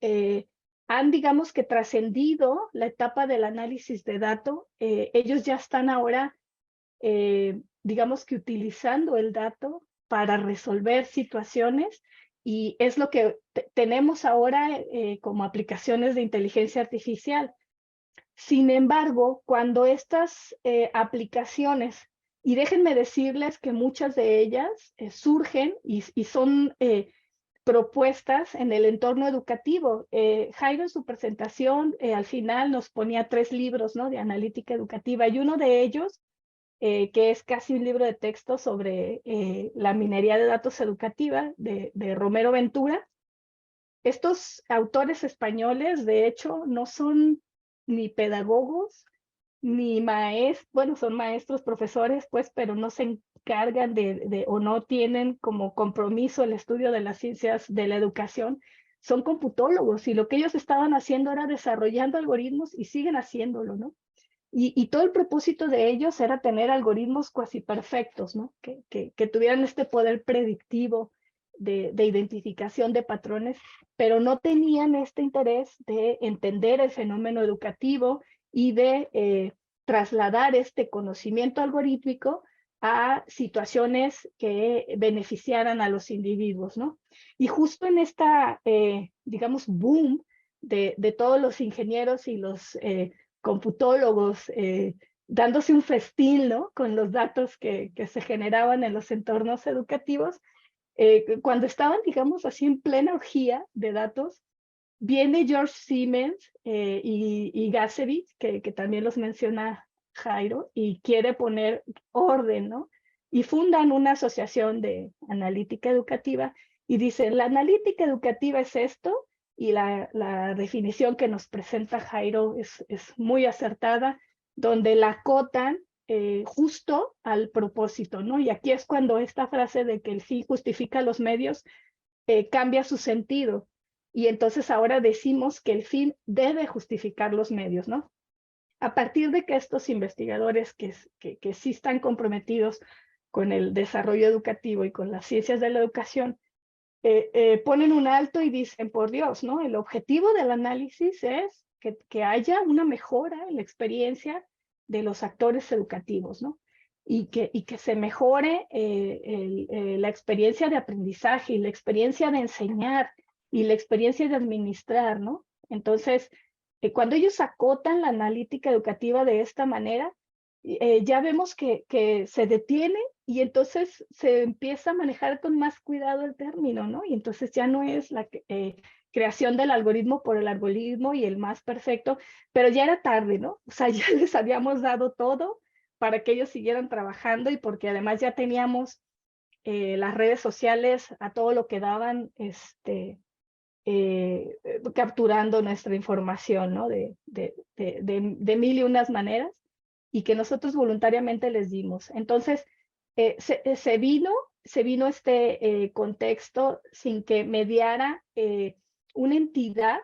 Speaker 3: han, digamos que, trascendido la etapa del análisis de datos. Ellos ya están ahora, digamos que, utilizando el dato para resolver situaciones, y es lo que tenemos ahora como aplicaciones de inteligencia artificial. Sin embargo, cuando estas aplicaciones, y déjenme decirles que muchas de ellas surgen y son propuestas en el entorno educativo. Jairo en su presentación al final nos ponía 3 libros, ¿no?, de analítica educativa, y uno de ellos, que es casi un libro de texto sobre la minería de datos educativa de Romero Ventura. Estos autores españoles, de hecho, no son ni pedagogos, ni maestros, bueno, son maestros, profesores, pues, pero no se encargan o no tienen como compromiso el estudio de las ciencias de la educación. Son computólogos, y lo que ellos estaban haciendo era desarrollando algoritmos, y siguen haciéndolo, ¿no? Y todo el propósito de ellos era tener algoritmos cuasi perfectos, ¿no? Que tuvieran este poder predictivo de identificación de patrones, pero no tenían este interés de entender el fenómeno educativo y de trasladar este conocimiento algorítmico a situaciones que beneficiaran a los individuos, ¿no? Y justo en esta, digamos, boom de todos los ingenieros y los computólogos dándose un festín, ¿no? Con los datos que se generaban en los entornos educativos, cuando estaban, digamos, así en plena orgía de datos, viene George Siemens y Gacevic, que también los menciona Jairo, y quiere poner orden, ¿no? Y fundan una asociación de analítica educativa y dicen, la analítica educativa es esto, y la definición que nos presenta Jairo es muy acertada, donde la acotan justo al propósito, ¿no? Y aquí es cuando esta frase de que el fin justifica los medios cambia su sentido. Y entonces ahora decimos que el fin debe justificar los medios, ¿no? A partir de que estos investigadores que sí están comprometidos con el desarrollo educativo y con las ciencias de la educación, ponen un alto y dicen, por Dios, ¿no? El objetivo del análisis es que haya una mejora en la experiencia de los actores educativos, ¿no? Y que se mejore la experiencia de aprendizaje y la experiencia de enseñar y la experiencia de administrar, ¿no? Entonces, cuando ellos acotan la analítica educativa de esta manera, ya vemos que se detiene y entonces se empieza a manejar con más cuidado el término, ¿no? Y entonces ya no es la creación del algoritmo por el algoritmo y el más perfecto, pero ya era tarde, ¿no? O sea, ya les habíamos dado todo para que ellos siguieran trabajando y porque además ya teníamos las redes sociales a todo lo que daban, capturando nuestra información, ¿no? De mil y unas maneras y que nosotros voluntariamente les dimos. Entonces, se vino este contexto sin que mediara una entidad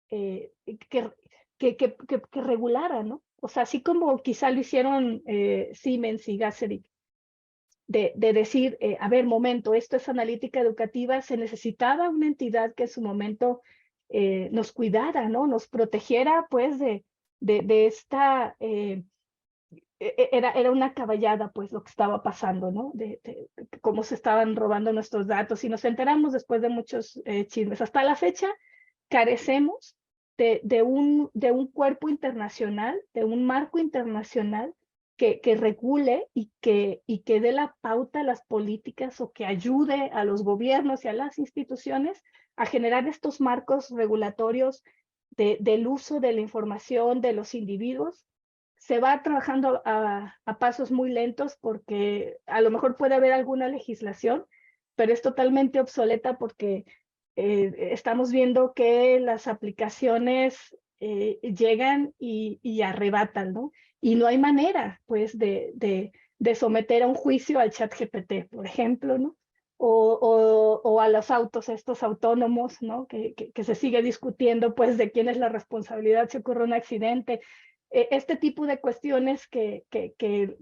Speaker 3: que regulara, ¿no? O sea, así como quizá lo hicieron Siemens y Gacevic, de decir, a ver, momento, esto es analítica educativa, se necesitaba una entidad que en su momento nos cuidara, ¿no? Nos protegiera, pues, de esta... Era una caballada, pues, lo que estaba pasando, ¿no? De cómo se estaban robando nuestros datos. Y nos enteramos después de muchos chismes. Hasta la fecha, carecemos de un cuerpo internacional, de un marco internacional que regule y que dé la pauta a las políticas o que ayude a los gobiernos y a las instituciones a generar estos marcos regulatorios del uso de la información de los individuos. Se va trabajando a pasos muy lentos porque a lo mejor puede haber alguna legislación, pero es totalmente obsoleta porque estamos viendo que las aplicaciones llegan y arrebatan, ¿no? Y no hay manera, pues, de someter a un juicio al ChatGPT, por ejemplo, ¿no? O a los autos estos autónomos, ¿no? Que se sigue discutiendo, pues, de quién es la responsabilidad si ocurre un accidente. Este tipo de cuestiones que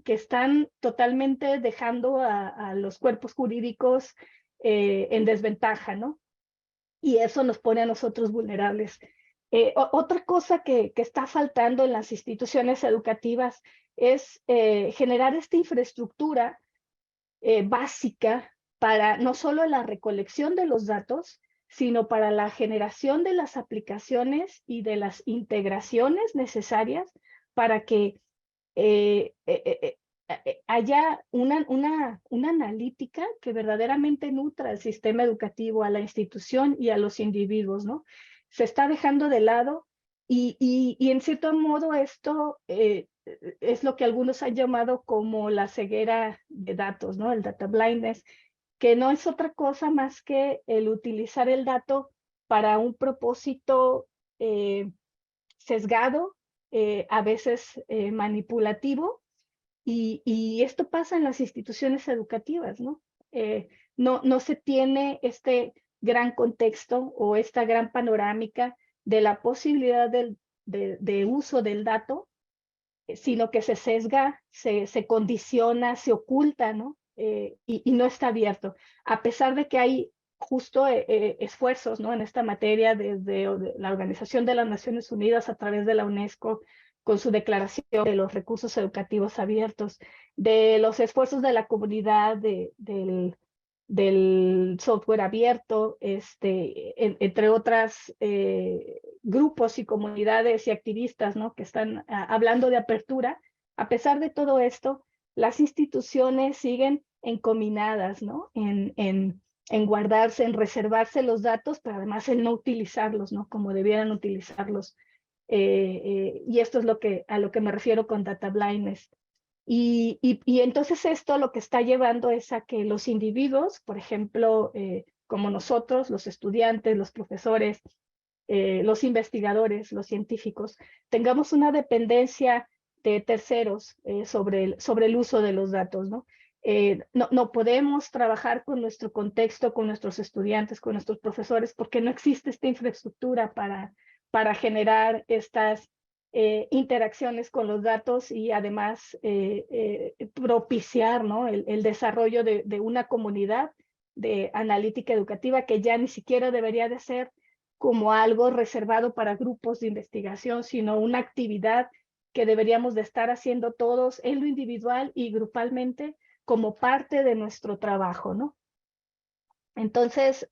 Speaker 3: están totalmente dejando a los cuerpos jurídicos en desventaja, ¿no? Y eso nos pone a nosotros vulnerables. Otra cosa que está faltando en las instituciones educativas es generar esta infraestructura básica para no solo la recolección de los datos, sino para la generación de las aplicaciones y de las integraciones necesarias para que haya una analítica que verdaderamente nutra al sistema educativo, a la institución y a los individuos, ¿no? Se está dejando de lado y en cierto modo esto es lo que algunos han llamado como la ceguera de datos, ¿no? El data blindness, que no es otra cosa más que el utilizar el dato para un propósito sesgado, a veces manipulativo, y esto pasa en las instituciones educativas, ¿no? No se tiene este gran contexto o esta gran panorámica de la posibilidad de uso del dato sino que se sesga, se condiciona, se oculta, ¿no? Y no está abierto. A pesar de que hay justo esfuerzos, ¿no? En esta materia desde la Organización de las Naciones Unidas a través de la UNESCO, con su declaración de los recursos educativos abiertos, de los esfuerzos de la comunidad del software abierto, entre otras grupos y comunidades y activistas, ¿no? Que están hablando de apertura. A pesar de todo esto, las instituciones siguen encominadas, ¿no? En guardarse, en reservarse los datos, pero además en no utilizarlos, ¿no? Como debieran utilizarlos. Y esto es a lo que me refiero con data blindness. Y entonces esto lo que está llevando es a que los individuos, por ejemplo, como nosotros, los estudiantes, los profesores, los investigadores, los científicos, tengamos una dependencia de terceros sobre el uso de los datos, ¿no? No podemos trabajar con nuestro contexto, con nuestros estudiantes, con nuestros profesores, porque no existe esta infraestructura para generar estas interacciones con los datos y además propiciar, ¿no? el desarrollo de una comunidad de analítica educativa que ya ni siquiera debería de ser como algo reservado para grupos de investigación, sino una actividad que deberíamos de estar haciendo todos en lo individual y grupalmente como parte de nuestro trabajo, ¿no? Entonces,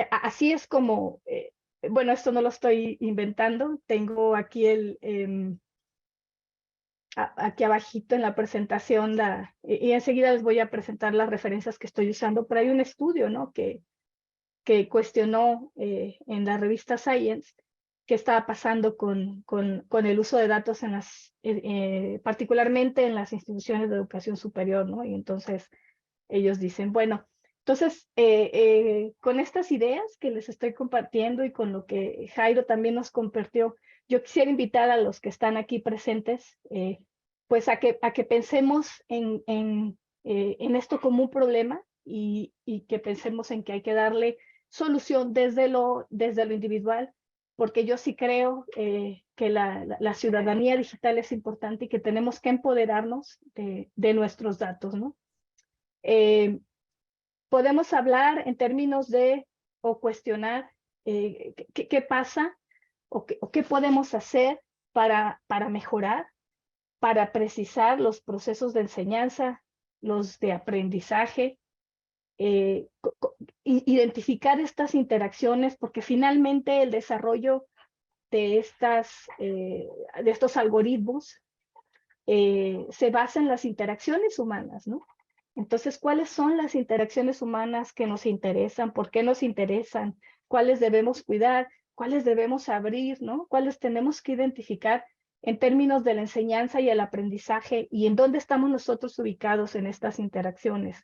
Speaker 3: así es como, bueno, esto no lo estoy inventando, tengo aquí aquí abajito en la presentación, y enseguida les voy a presentar las referencias que estoy usando, pero hay un estudio, ¿no? que cuestionó en la revista Science qué estaba pasando con el uso de datos particularmente en las instituciones de educación superior, ¿no? Y entonces ellos dicen, bueno, entonces con estas ideas que les estoy compartiendo y con lo que Jairo también nos compartió, yo quisiera invitar a los que están aquí presentes, pues a que pensemos en esto como un problema y que pensemos en que hay que darle solución desde lo individual, porque yo sí creo que la ciudadanía digital es importante y que tenemos que empoderarnos de nuestros datos, ¿no? Podemos hablar en términos o cuestionar qué pasa o qué podemos hacer para mejorar, para precisar los procesos de enseñanza, los de aprendizaje, identificar estas interacciones, porque finalmente el desarrollo de estos algoritmos se basa en las interacciones humanas, ¿no? Entonces, ¿cuáles son las interacciones humanas que nos interesan? ¿Por qué nos interesan? ¿Cuáles debemos cuidar? ¿Cuáles debemos abrir, ¿no? ¿Cuáles tenemos que identificar en términos de la enseñanza y el aprendizaje? ¿Y en dónde estamos nosotros ubicados en estas interacciones?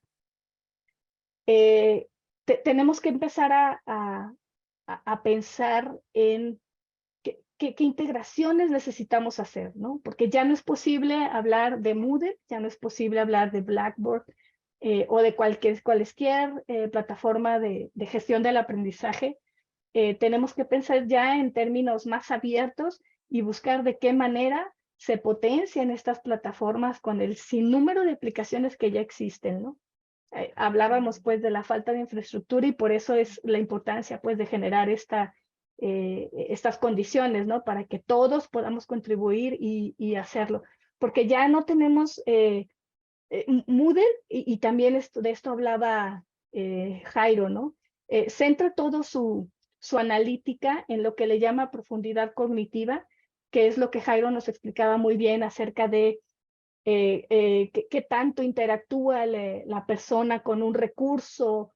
Speaker 3: Tenemos que empezar a pensar en qué integraciones necesitamos hacer, ¿no? Porque ya no es posible hablar de Moodle, ya no es posible hablar de Blackboard o de cualquier plataforma de gestión del aprendizaje. Tenemos que pensar ya en términos más abiertos y buscar de qué manera se potencian estas plataformas con el sinnúmero de aplicaciones que ya existen, ¿no? Hablábamos pues de la falta de infraestructura y por eso es la importancia pues de generar estas condiciones, ¿no? Para que todos podamos contribuir y hacerlo. Porque ya no tenemos Moodle y también de esto hablaba Jairo, ¿no? Centra todo su analítica en lo que le llama profundidad cognitiva, que es lo que Jairo nos explicaba muy bien acerca de qué tanto interactúa la persona con un recurso,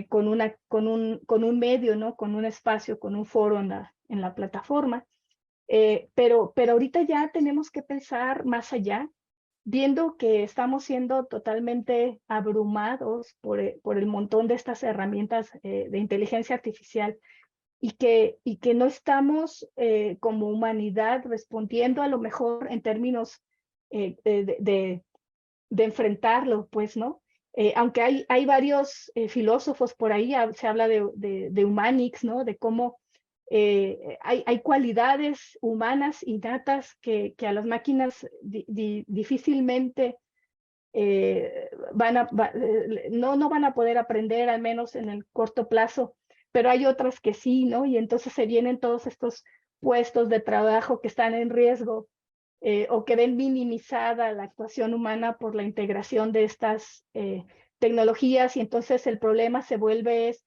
Speaker 3: con un medio, ¿no? Con un espacio, con un foro en la plataforma. Pero ahorita ya tenemos que pensar más allá, viendo que estamos siendo totalmente abrumados por el montón de estas herramientas de inteligencia artificial y que no estamos como humanidad respondiendo a lo mejor en términos de enfrentarlo, pues, ¿no? Aunque hay varios filósofos por ahí, se habla de Humanix, ¿no? De cómo Hay cualidades humanas innatas que a las máquinas difícilmente no van a poder aprender, al menos en el corto plazo, pero hay otras que sí, ¿no? Y entonces se vienen todos estos puestos de trabajo que están en riesgo o que ven minimizada la actuación humana por la integración de estas tecnologías, y entonces el problema se vuelve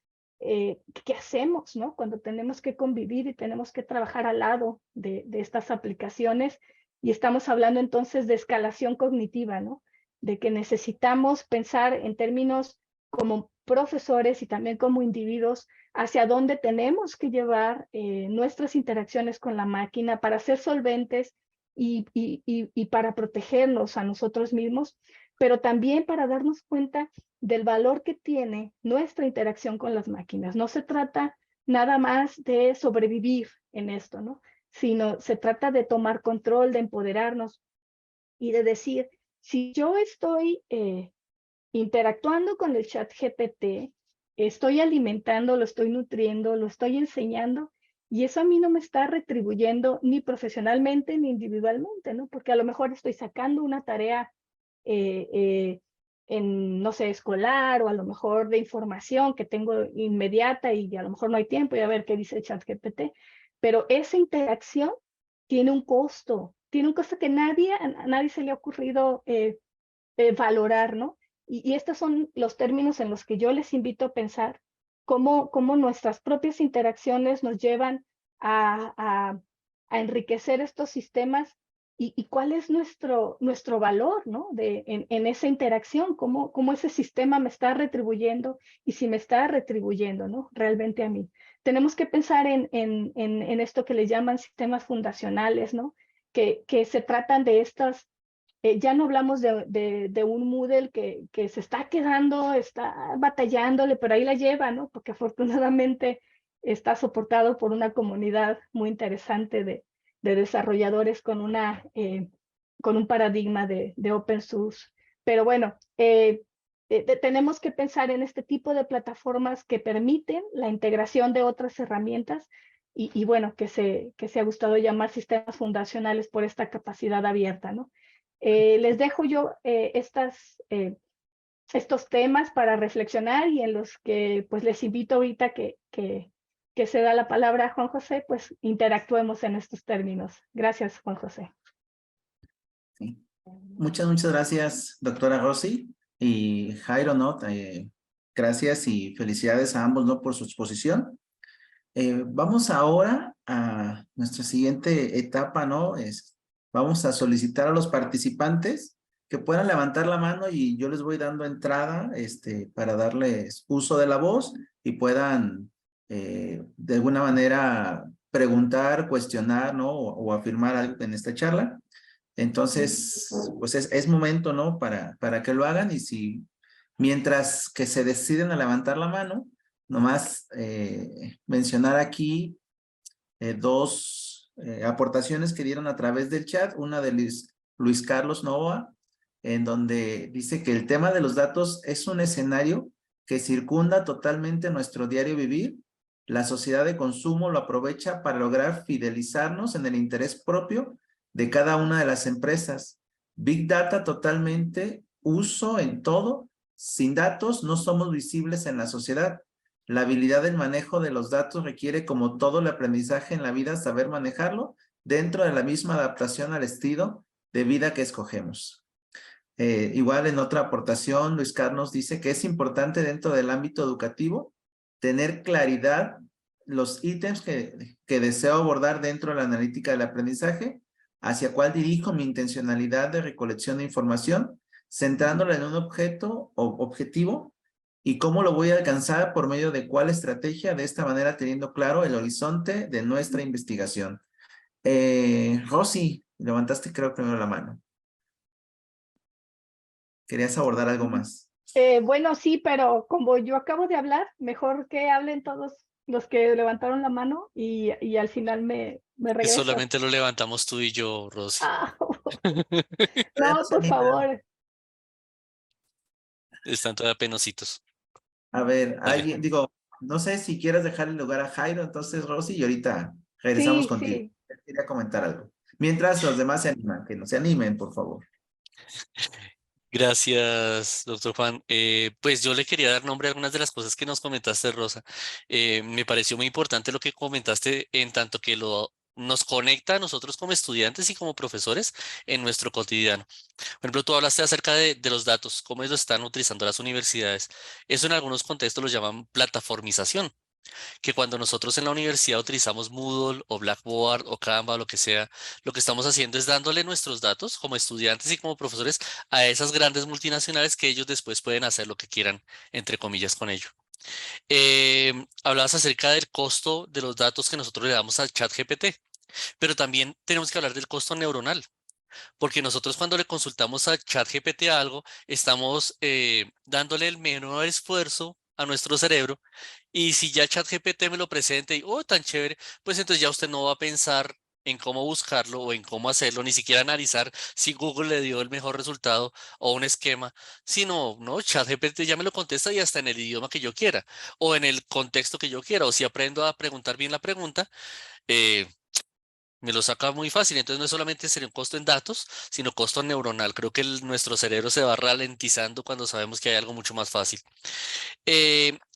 Speaker 3: ¿qué hacemos, no? Cuando tenemos que convivir y tenemos que trabajar al lado de estas aplicaciones, y estamos hablando entonces de escalación cognitiva, ¿no? De que necesitamos pensar en términos como profesores y también como individuos hacia dónde tenemos que llevar nuestras interacciones con la máquina para ser solventes y para protegernos a nosotros mismos, pero también para darnos cuenta del valor que tiene nuestra interacción con las máquinas. No se trata nada más de sobrevivir en esto, ¿no? Sino se trata de tomar control, de empoderarnos y de decir, si yo estoy interactuando con el chat GPT, estoy alimentando, lo estoy nutriendo, lo estoy enseñando, y eso a mí no me está retribuyendo ni profesionalmente ni individualmente, ¿no? Porque a lo mejor estoy sacando una tarea no sé, escolar, o a lo mejor de información que tengo inmediata y a lo mejor no hay tiempo y a ver qué dice el chat GPT, pero esa interacción tiene un costo que a nadie se le ha ocurrido valorar, ¿no? Y estos son los términos en los que yo les invito a pensar cómo nuestras propias interacciones nos llevan a enriquecer estos sistemas y cuál es nuestro valor, ¿no? En esa interacción, cómo ese sistema me está retribuyendo y si me está retribuyendo, ¿no? Realmente a mí. Tenemos que pensar en esto que le llaman sistemas fundacionales, ¿no? Que se tratan de estas ya no hablamos de un Moodle que se está quedando, está batallándole, pero ahí la lleva, ¿no? Porque afortunadamente está soportado por una comunidad muy interesante de desarrolladores con un paradigma de open source. Pero bueno, tenemos que pensar en este tipo de plataformas que permiten la integración de otras herramientas y bueno, que se ha gustado llamar sistemas fundacionales por esta capacidad abierta, ¿no? Les dejo yo estos temas para reflexionar, y en los que pues les invito ahorita que se da la palabra a Juan José, pues interactuemos en estos términos. Gracias, Juan José.
Speaker 2: Sí. Muchas gracias, doctora Rosy y Jairo, ¿no? Gracias y felicidades a ambos, ¿no? Por su exposición. Vamos ahora a nuestra siguiente etapa, ¿no? Vamos a solicitar a los participantes que puedan levantar la mano y yo les voy dando entrada para darles uso de la voz y puedan de alguna manera preguntar, cuestionar, ¿no? O afirmar algo en esta charla. Entonces, pues es momento, ¿no? Para que lo hagan, y si mientras que se deciden a levantar la mano, nomás mencionar aquí dos aportaciones que dieron a través del chat. Una de Luis Carlos Novoa, en donde dice que el tema de los datos es un escenario que circunda totalmente nuestro diario vivir. La sociedad de consumo lo aprovecha para lograr fidelizarnos en el interés propio de cada una de las empresas. Big Data totalmente uso en todo. Sin datos no somos visibles en la sociedad. La habilidad del manejo de los datos requiere, como todo el aprendizaje en la vida, saber manejarlo dentro de la misma adaptación al estilo de vida que escogemos. Igual en otra aportación, Luis Carlos dice que es importante dentro del ámbito educativo tener claridad los ítems que deseo abordar dentro de la analítica del aprendizaje, hacia cuál dirijo mi intencionalidad de recolección de información, centrándola en un objeto o objetivo, y cómo lo voy a alcanzar por medio de cuál estrategia, de esta manera teniendo claro el horizonte de nuestra investigación. Rosy, levantaste creo primero la mano. ¿Querías abordar algo más?
Speaker 3: Bueno, sí, pero como yo acabo de hablar, mejor que hablen todos los que levantaron la mano y al final me
Speaker 4: Que
Speaker 3: regreso.
Speaker 4: solamente lo levantamos tú y yo, Rosy.
Speaker 3: Ah, no, por favor.
Speaker 4: Están todavía penositos.
Speaker 2: A ver,
Speaker 4: Dale.
Speaker 2: alguien, digo, No sé si quieres dejar el lugar a Jairo, entonces, Rosy, y ahorita regresamos
Speaker 3: Sí,
Speaker 2: contigo.
Speaker 3: sí.
Speaker 2: Quería comentar algo. Mientras los demás se animan, que no se animen, por favor.
Speaker 4: Gracias, doctor Juan. Pues yo le quería dar nombre a algunas de las cosas que nos comentaste, Rosa. Me pareció muy importante lo que comentaste en tanto que nos conecta a nosotros como estudiantes y como profesores en nuestro cotidiano. Por ejemplo, tú hablaste acerca de los datos, cómo ellos están utilizando las universidades. Eso en algunos contextos lo llaman plataformización, que cuando nosotros en la universidad utilizamos Moodle o Blackboard o Canva o lo que sea, lo que estamos haciendo es dándole nuestros datos como estudiantes y como profesores a esas grandes multinacionales que ellos después pueden hacer lo que quieran, entre comillas, con ello. Hablabas acerca del costo de los datos que nosotros le damos al ChatGPT, pero también tenemos que hablar del costo neuronal. Porque nosotros cuando le consultamos a ChatGPT algo, estamos dándole el menor esfuerzo a nuestro cerebro. Y si ya ChatGPT me lo presenta y, oh, tan chévere, pues entonces ya usted no va a pensar en cómo buscarlo o en cómo hacerlo, ni siquiera analizar si Google le dio el mejor resultado o un esquema, sino, no, ChatGPT ya me lo contesta y hasta en el idioma que yo quiera o en el contexto que yo quiera. O si aprendo a preguntar bien la pregunta, eh, me lo saca muy fácil. Entonces no solamente sería un costo en datos, sino costo neuronal. Creo que nuestro cerebro se va ralentizando cuando sabemos que hay algo mucho más fácil.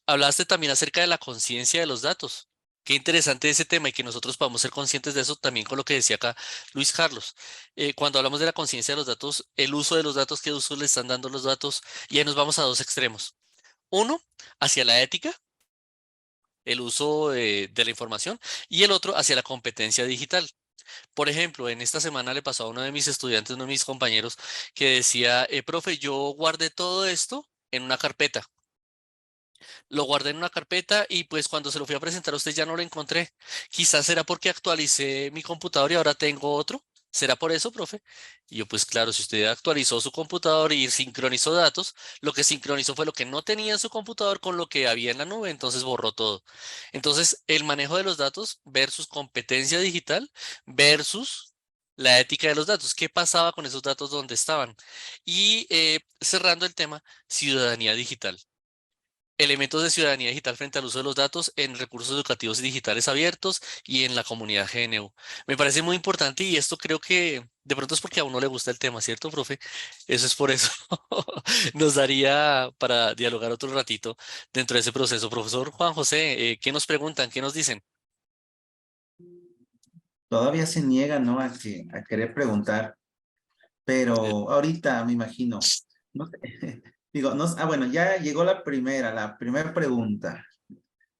Speaker 4: Hablaste también acerca de la conciencia de los datos. Qué interesante ese tema y que nosotros podamos ser conscientes de eso también con lo que decía acá Luis Carlos. Cuando hablamos de la conciencia de los datos, el uso de los datos, qué uso le están dando los datos, y ahí nos vamos a dos extremos. Uno, hacia la ética, el uso de la información, y el otro hacia la competencia digital. Por ejemplo, en esta semana le pasó a uno de mis estudiantes, uno de mis compañeros, que decía, profe, yo guardé todo esto en una carpeta. Lo guardé en una carpeta y pues cuando se lo fui a presentar a usted ya no lo encontré. Quizás será porque actualicé mi computador y ahora tengo otro. ¿Será por eso, profe? Y yo, pues claro, si usted actualizó su computador y sincronizó datos, lo que sincronizó fue lo que no tenía en su computador con lo que había en la nube, entonces borró todo. Entonces, el manejo de los datos versus competencia digital versus la ética de los datos. ¿Qué pasaba con esos datos donde estaban? Y cerrando el tema, ciudadanía digital. Elementos de ciudadanía digital frente al uso de los datos en recursos educativos y digitales abiertos y en la comunidad GNU. Me parece muy importante y esto creo que de pronto es porque a uno le gusta el tema, ¿cierto, profe? Eso es por eso. Nos daría para dialogar otro ratito dentro de ese proceso. Profesor Juan José, ¿qué nos preguntan? ¿Qué nos dicen?
Speaker 2: Todavía se niegan, ¿no? A querer preguntar, pero ahorita me imagino. No sé, digo, no, bueno, ya llegó la primera pregunta.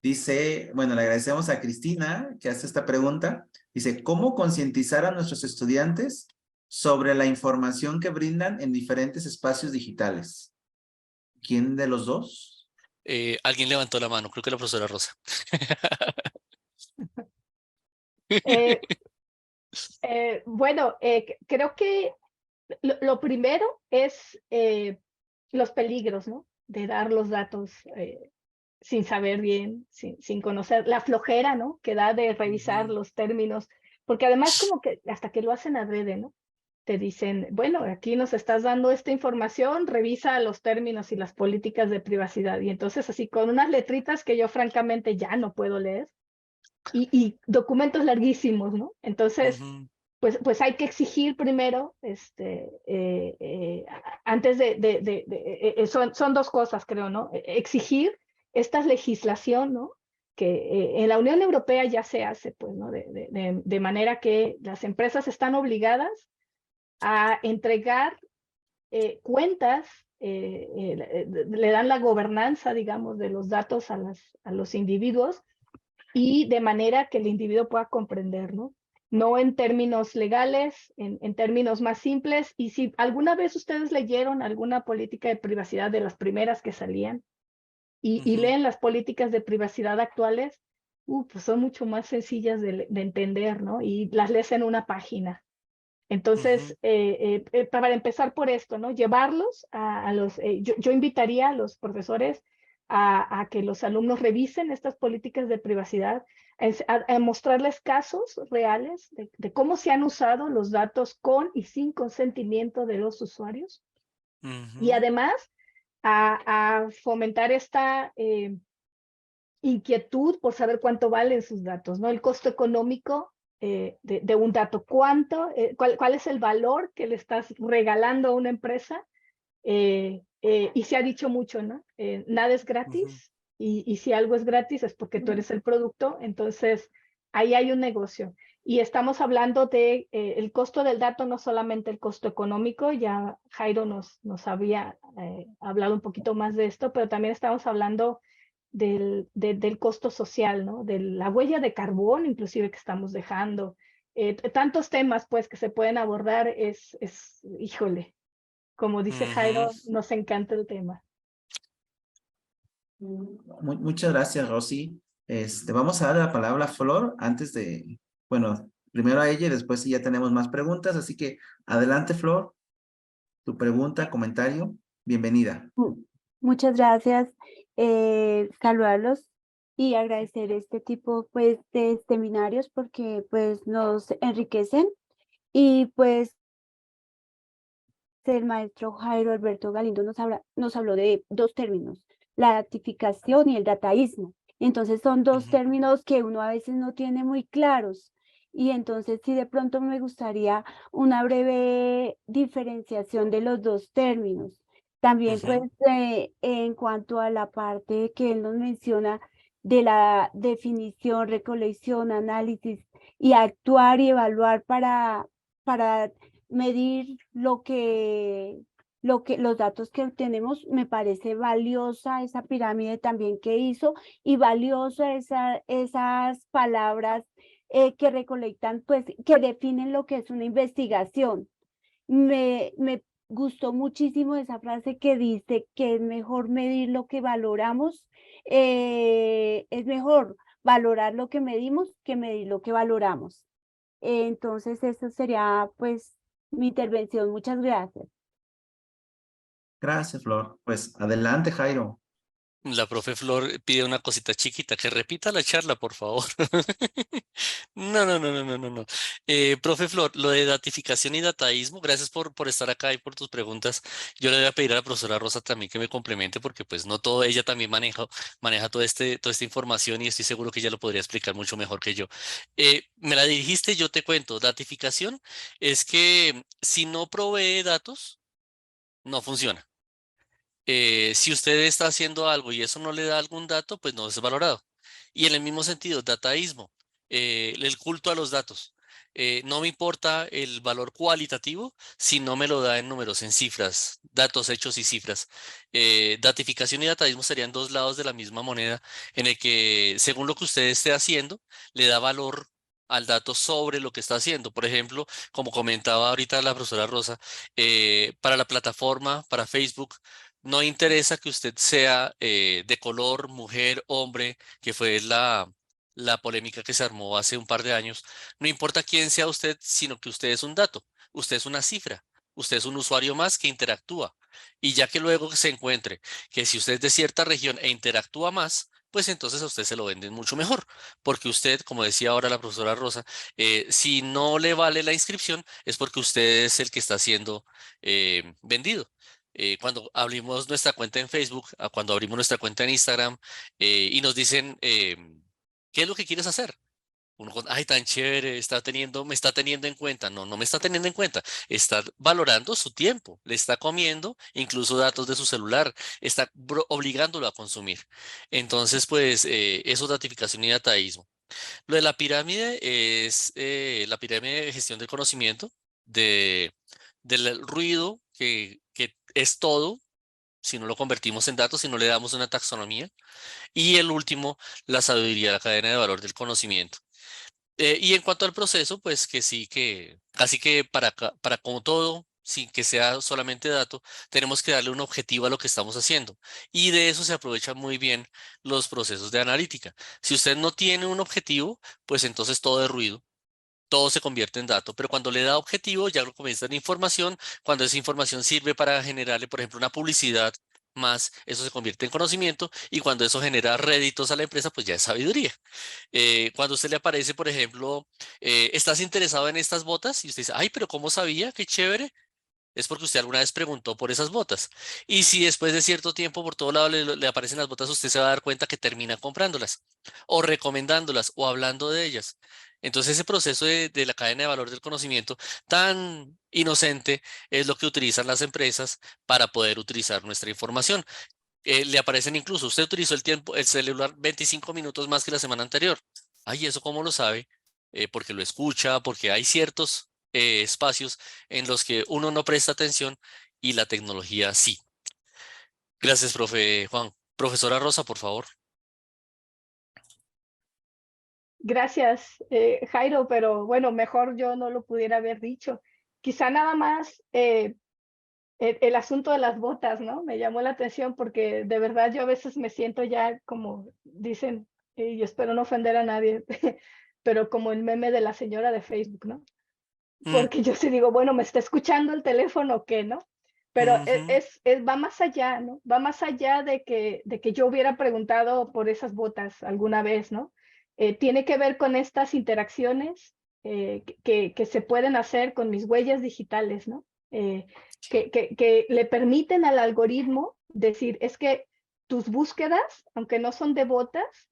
Speaker 2: Dice, bueno, le agradecemos a Cristina que hace esta pregunta. Dice, ¿cómo concientizar a nuestros estudiantes sobre la información que brindan en diferentes espacios digitales? ¿Quién de los dos?
Speaker 4: Alguien levantó la mano, creo que la profesora Rosa.
Speaker 3: Eh, bueno, creo que lo primero es los peligros, ¿no? De dar los datos sin saber bien, sin conocer, la flojera, ¿no? Que da de revisar los términos, porque además como que hasta que lo hacen adrede, ¿no? Te dicen, bueno, aquí nos estás dando esta información, revisa los términos y las políticas de privacidad. Y entonces así con unas letritas que yo francamente ya no puedo leer y documentos larguísimos, ¿no? Entonces,
Speaker 4: Ujú,
Speaker 3: pues hay que exigir primero, antes son dos cosas, creo, ¿no? Exigir esta legislación, ¿no? Que en la Unión Europea ya se hace, pues, ¿no? De manera que las empresas están obligadas a entregar cuentas, le dan la gobernanza, digamos, de los datos a los individuos y de manera que el individuo pueda comprender, ¿no? No en términos legales, en términos más simples. Y si alguna vez ustedes leyeron alguna política de privacidad de las primeras que salían y
Speaker 4: ujú,
Speaker 3: leen las políticas de privacidad actuales, pues son mucho más sencillas de entender, ¿no? Y las lees en una página.
Speaker 4: ujú,
Speaker 3: Entonces, para empezar por esto, ¿no? Llevarlos a los, yo invitaría a los profesores a que los alumnos revisen estas políticas de privacidad, a mostrarles casos reales de cómo se han usado los datos con y sin consentimiento de los usuarios. Y
Speaker 4: ujú,
Speaker 3: además, a fomentar esta inquietud por saber cuánto valen sus datos, ¿no? El costo económico de un dato, cuál es el valor que le estás regalando a una empresa. Y se ha dicho mucho, ¿no? Nada es gratis, y si algo es gratis es porque tú eres el producto, entonces ahí hay un negocio. Y estamos hablando de el costo del dato, no solamente el costo económico, ya Jairo nos había hablado un poquito más de esto, pero también estamos hablando del costo social, ¿no? De la huella de carbono inclusive que estamos dejando. Tantos temas pues que se pueden abordar, híjole, como dice Jairo, nos encanta el tema.
Speaker 2: Muchas gracias, Rosy. Vamos a dar la palabra a Flor antes de, bueno, primero a ella y después si ya tenemos más preguntas. Así que adelante, Flor, tu pregunta, comentario, bienvenida.
Speaker 5: Muchas gracias, saludarlos y agradecer este tipo pues de seminarios porque pues nos enriquecen y pues el maestro Jairo Alberto Galindo nos habló de dos términos, la datificación y el dataísmo. Entonces son dos términos que uno a veces no tiene muy claros. Y entonces sí, de pronto me gustaría una breve diferenciación de los dos términos. También pues en cuanto a la parte que él nos menciona de la definición, recolección, análisis y actuar y evaluar para medir los datos que obtenemos. Me parece valiosa esa pirámide también que hizo y valiosa esas palabras que recolectan, pues, que definen lo que es una investigación. Me gustó muchísimo esa frase que dice que es mejor medir lo que valoramos, es mejor valorar lo que medimos que medir lo que valoramos. Entonces, eso sería, pues, mi intervención. Muchas gracias.
Speaker 2: Gracias, Flor. Pues adelante, Jairo.
Speaker 4: La profe Flor pide una cosita chiquita, que repita la charla, por favor. No. Profe Flor, lo de datificación y dataísmo, gracias por estar acá y por tus preguntas. Yo le voy a pedir a la profesora Rosa también que me complemente porque pues no todo, ella también maneja toda esta información y estoy seguro que ella lo podría explicar mucho mejor que yo. Me la dirigiste, yo te cuento. Datificación es que si no provee datos, no funciona. Si usted está haciendo algo y eso no le da algún dato, pues no es valorado. Y en el mismo sentido, dataísmo, el culto a los datos. No me importa el valor cualitativo si no me lo da en números, en cifras, datos, hechos y cifras. Datificación y dataísmo serían dos lados de la misma moneda en el que, según lo que usted esté haciendo, le da valor al dato sobre lo que está haciendo. Por ejemplo, como comentaba ahorita la profesora Rosa, para la plataforma, para Facebook, no interesa que usted sea de color, mujer, hombre, que fue la polémica que se armó hace un par de años. No importa quién sea usted, sino que usted es un dato, usted es una cifra, usted es un usuario más que interactúa. Y ya que luego se encuentre que si usted es de cierta región e interactúa más, pues entonces a usted se lo venden mucho mejor, porque usted, como decía ahora la profesora Rosa, si no le vale la inscripción, es porque usted es el que está siendo vendido. Cuando abrimos nuestra cuenta en Facebook, cuando abrimos nuestra cuenta en Instagram y nos dicen, ¿qué es lo que quieres hacer? Uno con, ay, tan chévere, me está teniendo en cuenta. No, no me está teniendo en cuenta. Está valorando su tiempo, le está comiendo incluso datos de su celular, está obligándolo a consumir. Entonces, pues, eso es datificación y dataísmo. Lo de la pirámide es la pirámide de gestión del conocimiento, del ruido que es todo, si no lo convertimos en datos, si no le damos una taxonomía. Y el último, la sabiduría, la cadena de valor del conocimiento. Y en cuanto al proceso, pues que sí, que casi que para como todo, sin que sea solamente dato, tenemos que darle un objetivo a lo que estamos haciendo. Y de eso se aprovechan muy bien los procesos de analítica. Si usted no tiene un objetivo, pues entonces todo es ruido. Todo se convierte en dato, pero cuando le da objetivo, ya lo comienza en información. Cuando esa información sirve para generarle, por ejemplo, una publicidad más, eso se convierte en conocimiento. Y cuando eso genera réditos a la empresa, pues ya es sabiduría. Cuando usted le aparece, por ejemplo, ¿estás interesado en estas botas? Y usted dice, ay, pero ¿cómo sabía? Qué chévere. es porque usted alguna vez preguntó por esas botas. Y si después de cierto tiempo por todo lado le aparecen las botas, usted se va a dar cuenta que termina comprándolas o recomendándolas o hablando de ellas. Entonces ese proceso de la cadena de valor del conocimiento tan inocente es lo que utilizan las empresas para poder utilizar nuestra información. Le aparecen incluso, usted utilizó el celular 25 minutos más que la semana anterior. Ay, ¿eso cómo lo sabe? Porque lo escucha, porque hay ciertos espacios en los que uno no presta atención y la tecnología sí. Gracias, profe Juan. Profesora Rosa, por favor.
Speaker 3: Gracias, Jairo, pero bueno, mejor yo no lo pudiera haber dicho. Quizá nada más el asunto de las botas, ¿no? Me llamó la atención porque de verdad yo a veces me siento ya como dicen, y espero no ofender a nadie, pero como el meme de la señora de Facebook, ¿no? Porque yo sí digo, bueno, ¿me está escuchando el teléfono o qué, no? Pero va más allá, ¿no? Va más allá de que yo hubiera preguntado por esas botas alguna vez, ¿no? Tiene que ver con estas interacciones que se pueden hacer con mis huellas digitales, ¿no? Que le permiten al algoritmo decir, es que tus búsquedas, aunque no son de botas,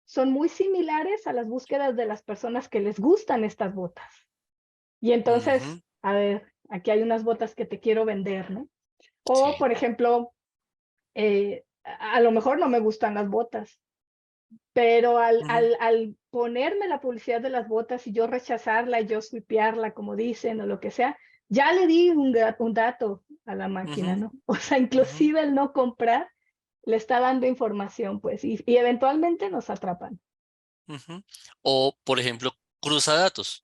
Speaker 3: son muy similares a las búsquedas de las personas que les gustan estas botas. Y entonces, a ver, aquí hay unas botas que te quiero vender, ¿no? O,
Speaker 4: Sí.
Speaker 3: por ejemplo, a lo mejor no me gustan las botas, pero al ponerme la publicidad de las botas y yo rechazarla, yo swipearla, como dicen, o lo que sea, ya le di un dato a la máquina, ¿no? O sea, inclusive el no comprar le está dando información, pues, y eventualmente nos atrapan.
Speaker 4: O, por ejemplo, cruza datos.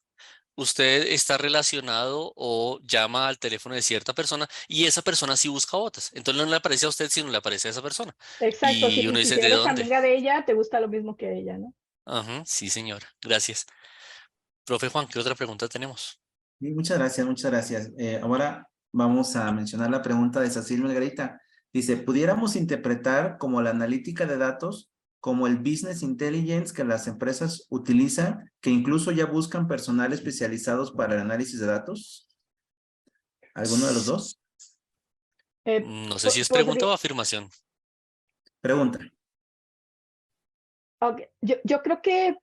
Speaker 4: Usted está relacionado o llama al teléfono de cierta persona y esa persona sí busca botas. Entonces no le aparece a usted, sino le aparece a esa persona.
Speaker 3: Exacto,
Speaker 4: Y
Speaker 3: y
Speaker 4: uno
Speaker 3: si
Speaker 4: dice, ¿de
Speaker 3: eres
Speaker 4: dónde?
Speaker 3: amiga de ella, te gusta lo mismo que ella, ¿no?
Speaker 4: Ajá, sí, señora. Gracias. Profe Juan, ¿qué otra pregunta tenemos?
Speaker 2: Sí, muchas gracias, muchas gracias. Ahora vamos a mencionar la pregunta de Cecil Margarita. Dice, ¿pudiéramos interpretar como la analítica de datos como el business intelligence que las empresas utilizan, que incluso ya buscan personal especializados para el análisis de datos? ¿Alguno de los dos?
Speaker 4: No sé si es pregunta o afirmación.
Speaker 2: Pregunta.
Speaker 3: Okay. Yo creo que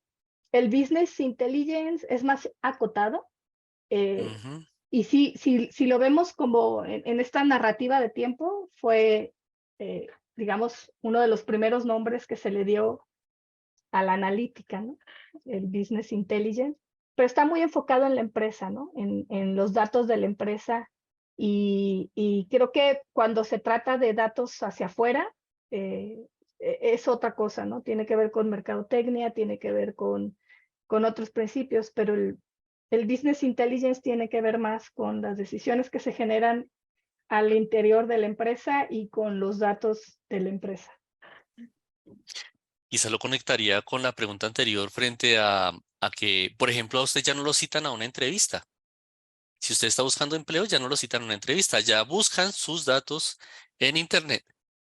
Speaker 3: el business intelligence es más acotado. Y si lo vemos como en esta narrativa de tiempo, fue, digamos, uno de los primeros nombres que se le dio a la analítica, ¿no? El business intelligence, pero está muy enfocado en la empresa, ¿no? En los datos de la empresa. Y creo que cuando se trata de datos hacia afuera, es otra cosa, ¿no? Tiene que ver con mercadotecnia, tiene que ver con otros principios, pero el business intelligence tiene que ver más con las decisiones que se generan al interior de la empresa y con los datos de la empresa.
Speaker 4: Quizá lo conectaría con la pregunta anterior frente a que, por ejemplo, a usted ya no lo citan a una entrevista. Si usted está buscando empleo, ya no lo citan a una entrevista, ya buscan sus datos en Internet.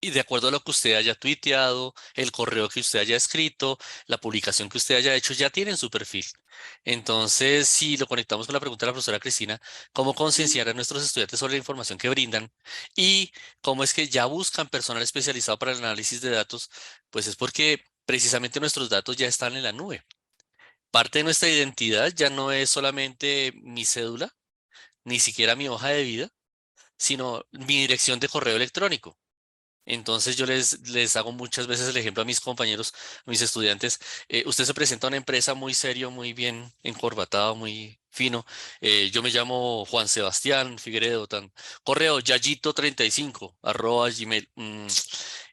Speaker 4: Y de acuerdo a lo que usted haya tuiteado, el correo que usted haya escrito, la publicación que usted haya hecho, ya tienen su perfil. Entonces, si lo conectamos con la pregunta de la profesora Cristina, ¿cómo concienciar a nuestros estudiantes sobre la información que brindan? Y cómo es que ya buscan personal especializado para el análisis de datos, pues es porque precisamente nuestros datos ya están en la nube. Parte de nuestra identidad ya no es solamente mi cédula, ni siquiera mi hoja de vida, sino mi dirección de correo electrónico. Entonces yo les hago muchas veces el ejemplo a mis compañeros, a mis estudiantes. Usted se presenta a una empresa muy serio, muy bien encorbatado, muy fino. Yo me llamo Juan Sebastián Figueredo, correo yayito35 @ gmail.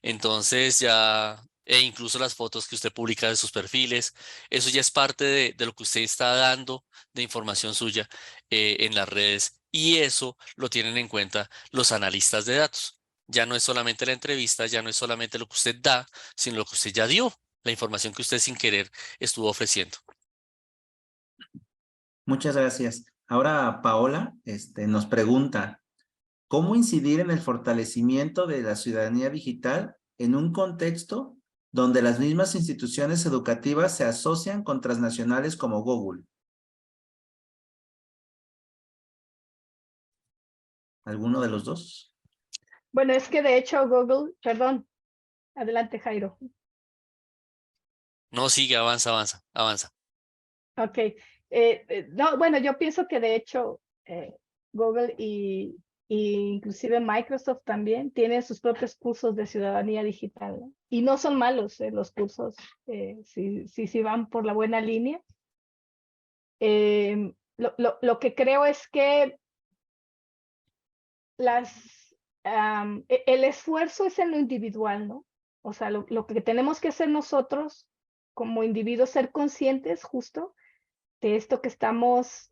Speaker 4: Entonces ya, e incluso las fotos que usted publica de sus perfiles, eso ya es parte de lo que usted está dando de información suya en las redes. Y eso lo tienen en cuenta los analistas de datos. Ya no es solamente la entrevista, ya no es solamente lo que usted da, sino lo que usted ya dio, la información que usted sin querer estuvo ofreciendo.
Speaker 2: Muchas gracias. Ahora Paola nos pregunta, ¿cómo incidir en el fortalecimiento de la ciudadanía digital en un contexto donde las mismas instituciones educativas se asocian con transnacionales como Google? ¿Alguno de los dos?
Speaker 3: Bueno, es que de hecho Google, perdón, adelante Jairo.
Speaker 4: No, sigue, avanza, avanza, avanza.
Speaker 3: Ok. No, bueno, yo pienso que de hecho Google y inclusive Microsoft también tienen sus propios cursos de ciudadanía digital, ¿no? Y no son malos los cursos, si van por la buena línea. Lo que creo es que el esfuerzo es en lo individual, ¿no? O sea, lo que tenemos que hacer nosotros como individuos, ser conscientes justo de esto que estamos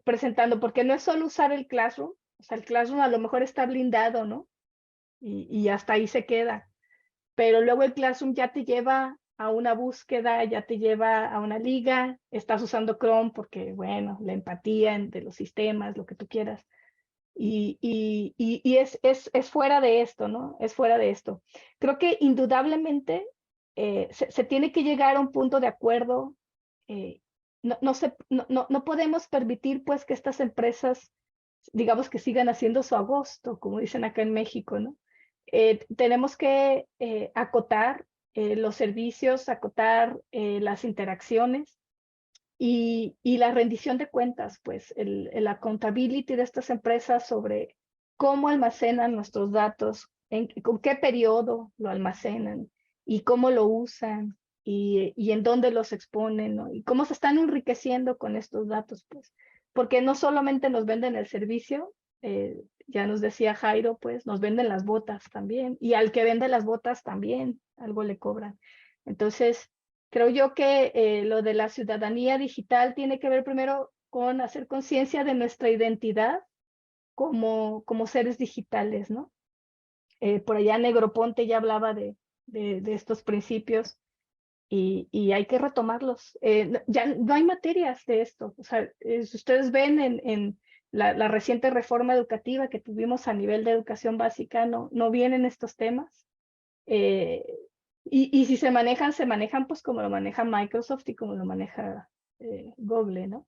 Speaker 3: presentando, porque no es solo usar el Classroom, o sea, el Classroom a lo mejor está blindado, ¿no? Y hasta ahí se queda, pero luego el Classroom ya te lleva a una búsqueda, ya te lleva a una liga, estás usando Chrome porque, bueno, la empatía de los sistemas, lo que tú quieras. Y es fuera de esto, ¿no? Es fuera de esto. Creo que indudablemente se tiene que llegar a un punto de acuerdo. No podemos permitir pues que estas empresas, digamos, que sigan haciendo su agosto, como dicen acá en México, ¿no? Tenemos que acotar los servicios, acotar las interacciones y la rendición de cuentas, pues el accountability de estas empresas sobre cómo almacenan nuestros datos, con qué periodo lo almacenan y cómo lo usan y en dónde los exponen, ¿no? Y cómo se están enriqueciendo con estos datos, pues, porque no solamente nos venden el servicio, ya nos decía Jairo, pues nos venden las botas también, y al que vende las botas también algo le cobran. Entonces, creo yo que lo de la ciudadanía digital tiene que ver primero con hacer conciencia de nuestra identidad como seres digitales, ¿no? Por allá Negroponte ya hablaba de estos principios y hay que retomarlos. Ya no hay materias de esto. O sea, si ustedes ven en la reciente reforma educativa que tuvimos a nivel de educación básica, no vienen estos temas. Y si se manejan pues como lo maneja Microsoft y como lo maneja Google, ¿no?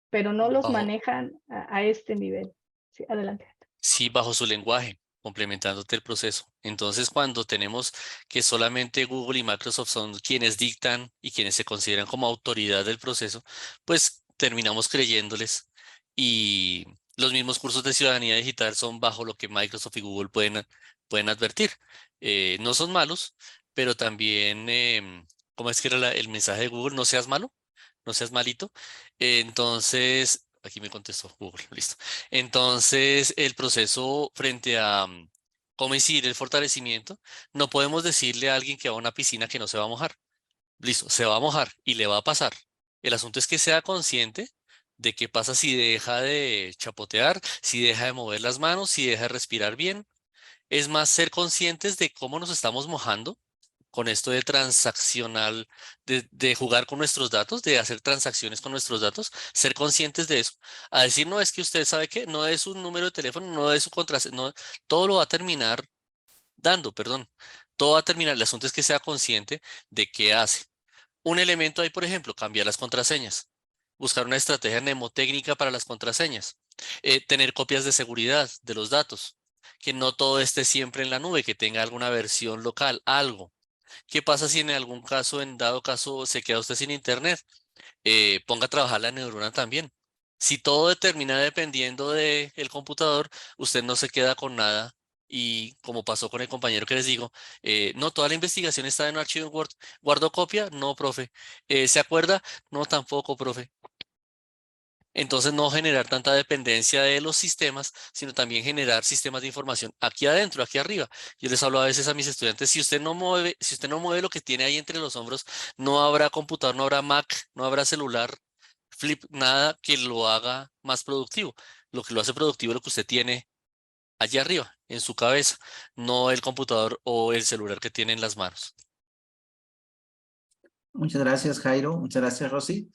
Speaker 3: Pero no los
Speaker 4: Bajo,
Speaker 3: manejan a este nivel. Sí, adelante.
Speaker 4: sí, bajo su lenguaje, complementándote el proceso. Entonces, cuando tenemos que solamente Google y Microsoft son quienes dictan y quienes se consideran como autoridad del proceso, pues terminamos creyéndoles y los mismos cursos de ciudadanía digital son bajo lo que Microsoft y Google pueden advertir. No son malos, pero también, ¿cómo es que era el mensaje de Google? No seas malo, no seas malito. Entonces, aquí me contestó Google, listo. Entonces, el proceso frente a cómo incidir el fortalecimiento, no podemos decirle a alguien que va a una piscina que no se va a mojar. Listo, se va a mojar y le va a pasar. El asunto es que sea consciente de qué pasa si deja de chapotear, si deja de mover las manos, si deja de respirar bien. Es más ser conscientes de cómo nos estamos mojando con esto de transaccional, de jugar con nuestros datos, de hacer transacciones con nuestros datos, ser conscientes de eso. A decir, no, es que usted sabe que no es un número de teléfono, no es su contraseña, no, todo lo va a terminar dando, perdón. Todo va a terminar, el asunto es que sea consciente de qué hace. Un elemento ahí, por ejemplo, cambiar las contraseñas, buscar una estrategia mnemotécnica para las contraseñas, tener copias de seguridad de los datos, que no todo esté siempre en la nube, que tenga alguna versión local, algo. ¿Qué pasa si en algún caso, en dado caso, se queda usted sin internet? Ponga a trabajar la neurona también. Si todo termina dependiendo del computador, usted no se queda con nada. Y como pasó con el compañero que les digo, no, toda la investigación está en un archivo en Word. ¿Guardo copia? No, profe. ¿Se acuerda? No, tampoco, profe. Entonces, no generar tanta dependencia de los sistemas, sino también generar sistemas de información aquí adentro, aquí arriba. Yo les hablo a veces a mis estudiantes, si usted no mueve lo que tiene ahí entre los hombros, no habrá computador, no habrá Mac, no habrá celular, flip, nada que lo haga más productivo. Lo que lo hace productivo es lo que usted tiene allá arriba, en su cabeza, no el computador o el celular que tiene en las manos.
Speaker 2: Muchas gracias, Jairo. Muchas gracias, Rosy.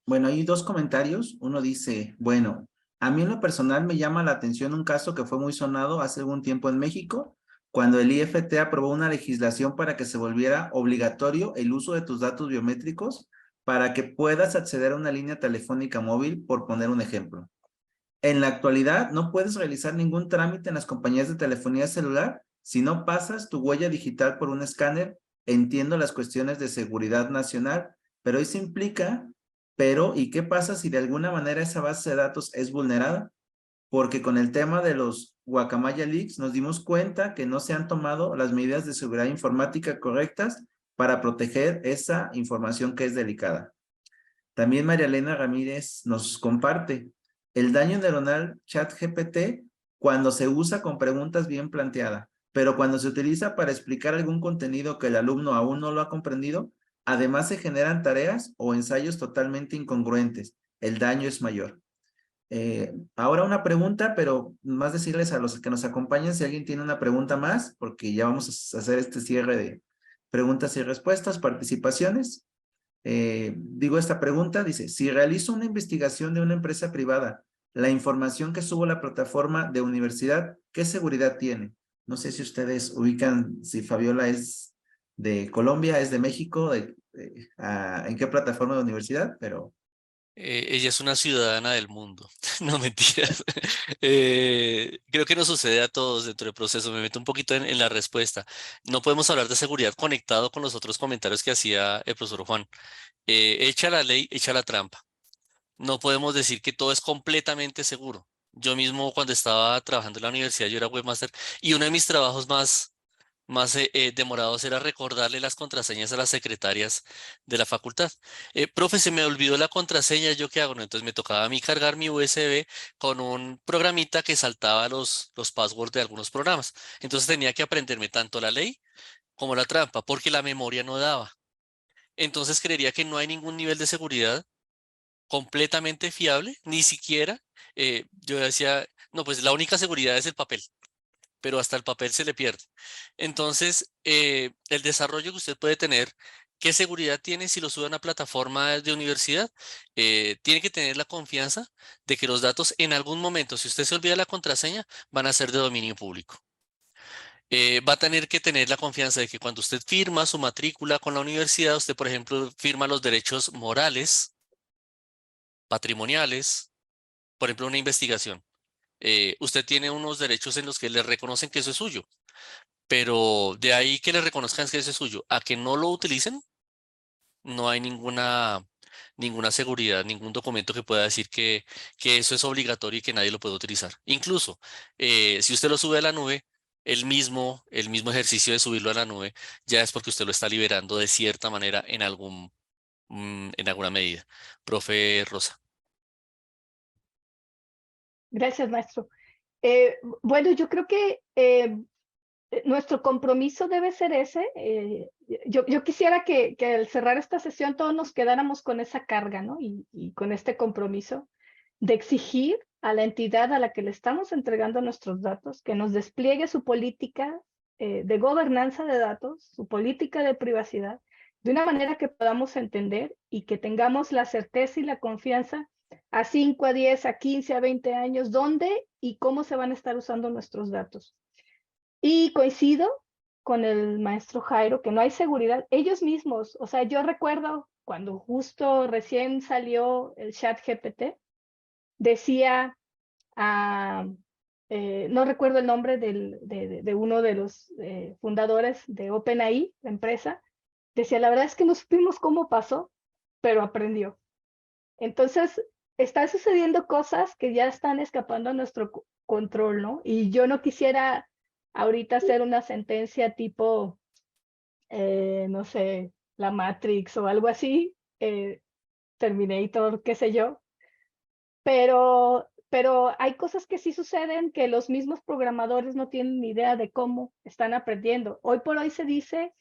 Speaker 2: Bueno, hay dos comentarios. Uno dice, bueno, a mí en lo personal me llama la atención un caso que fue muy sonado hace algún tiempo en México, cuando el IFT aprobó una legislación para que se volviera obligatorio el uso de tus datos biométricos para que puedas acceder a una línea telefónica móvil, por poner un ejemplo. En la actualidad, no puedes realizar ningún trámite en las compañías de telefonía celular si no pasas tu huella digital por un escáner. Entiendo las cuestiones de seguridad nacional, pero eso implica, ¿y qué pasa si de alguna manera esa base de datos es vulnerada? Porque con el tema de los Guacamaya Leaks nos dimos cuenta que no se han tomado las medidas de seguridad informática correctas para proteger esa información que es delicada. También María Elena Ramírez nos comparte el daño neuronal ChatGPT cuando se usa con preguntas bien planteadas, pero cuando se utiliza para explicar algún contenido que el alumno aún no lo ha comprendido, además se generan tareas o ensayos totalmente incongruentes. El daño es mayor. Ahora una pregunta, pero más decirles a los que nos acompañan si alguien tiene una pregunta más, porque ya vamos a hacer este cierre de preguntas y respuestas, participaciones. Digo esta pregunta, dice, si realizo una investigación de una empresa privada, la información que subo a la plataforma de universidad, ¿qué seguridad tiene? No sé si ustedes ubican si Fabiola es de Colombia, es de México, en qué plataforma de universidad, pero...
Speaker 4: Ella es una ciudadana del mundo. No, mentiras. Creo que nos sucede a todos dentro del proceso. Me meto un poquito en la respuesta. No podemos hablar de seguridad conectado con los otros comentarios que hacía el profesor Juan. Echa la ley, echa la trampa. No podemos decir que todo es completamente seguro. Yo mismo cuando estaba trabajando en la universidad, yo era webmaster y uno de mis trabajos más demorados era recordarle las contraseñas a las secretarias de la facultad. Profe, se me olvidó la contraseña, ¿yo qué hago? No, entonces me tocaba a mí cargar mi USB con un programita que saltaba los passwords de algunos programas. Entonces tenía que aprenderme tanto la ley como la trampa, porque la memoria no daba. Entonces creería que no hay ningún nivel de seguridad completamente fiable, ni siquiera. Yo decía, no, pues la única seguridad es el papel, pero hasta el papel se le pierde. Entonces, el desarrollo que usted puede tener, ¿qué seguridad tiene si lo sube a una plataforma de universidad? Tiene que tener la confianza de que los datos en algún momento, si usted se olvida la contraseña, van a ser de dominio público. Va a tener que tener la confianza de que cuando usted firma su matrícula con la universidad, usted, por ejemplo, firma los derechos morales, patrimoniales, por ejemplo, una investigación. Usted tiene unos derechos en los que le reconocen que eso es suyo, pero de ahí que le reconozcan que eso es suyo, a que no lo utilicen, no hay ninguna seguridad, ningún documento que pueda decir que eso es obligatorio y que nadie lo puede utilizar. Incluso, si usted lo sube a la nube, el mismo ejercicio de subirlo a la nube ya es porque usted lo está liberando de cierta manera en alguna medida. Profe Rosa.
Speaker 3: Gracias, maestro. Bueno, yo creo que nuestro compromiso debe ser ese. Yo quisiera que al cerrar esta sesión todos nos quedáramos con esa carga, ¿no? Y con este compromiso de exigir a la entidad a la que le estamos entregando nuestros datos que nos despliegue su política de gobernanza de datos, su política de privacidad, de una manera que podamos entender y que tengamos la certeza y la confianza a 5, a 10, a 15, a 20 años, dónde y cómo se van a estar usando nuestros datos. Y coincido con el maestro Jairo, que no hay seguridad. Ellos mismos, o sea, yo recuerdo cuando justo recién salió el ChatGPT, decía, no recuerdo el nombre de uno de los fundadores de OpenAI, la empresa, decía, la verdad es que no supimos cómo pasó, pero aprendió. Entonces, están sucediendo cosas que ya están escapando a nuestro control, ¿no? Y yo no quisiera ahorita hacer una sentencia tipo, no sé, la Matrix o algo así, Terminator, qué sé yo, pero hay cosas que sí suceden que los mismos programadores no tienen ni idea de cómo están aprendiendo. Hoy por hoy se dice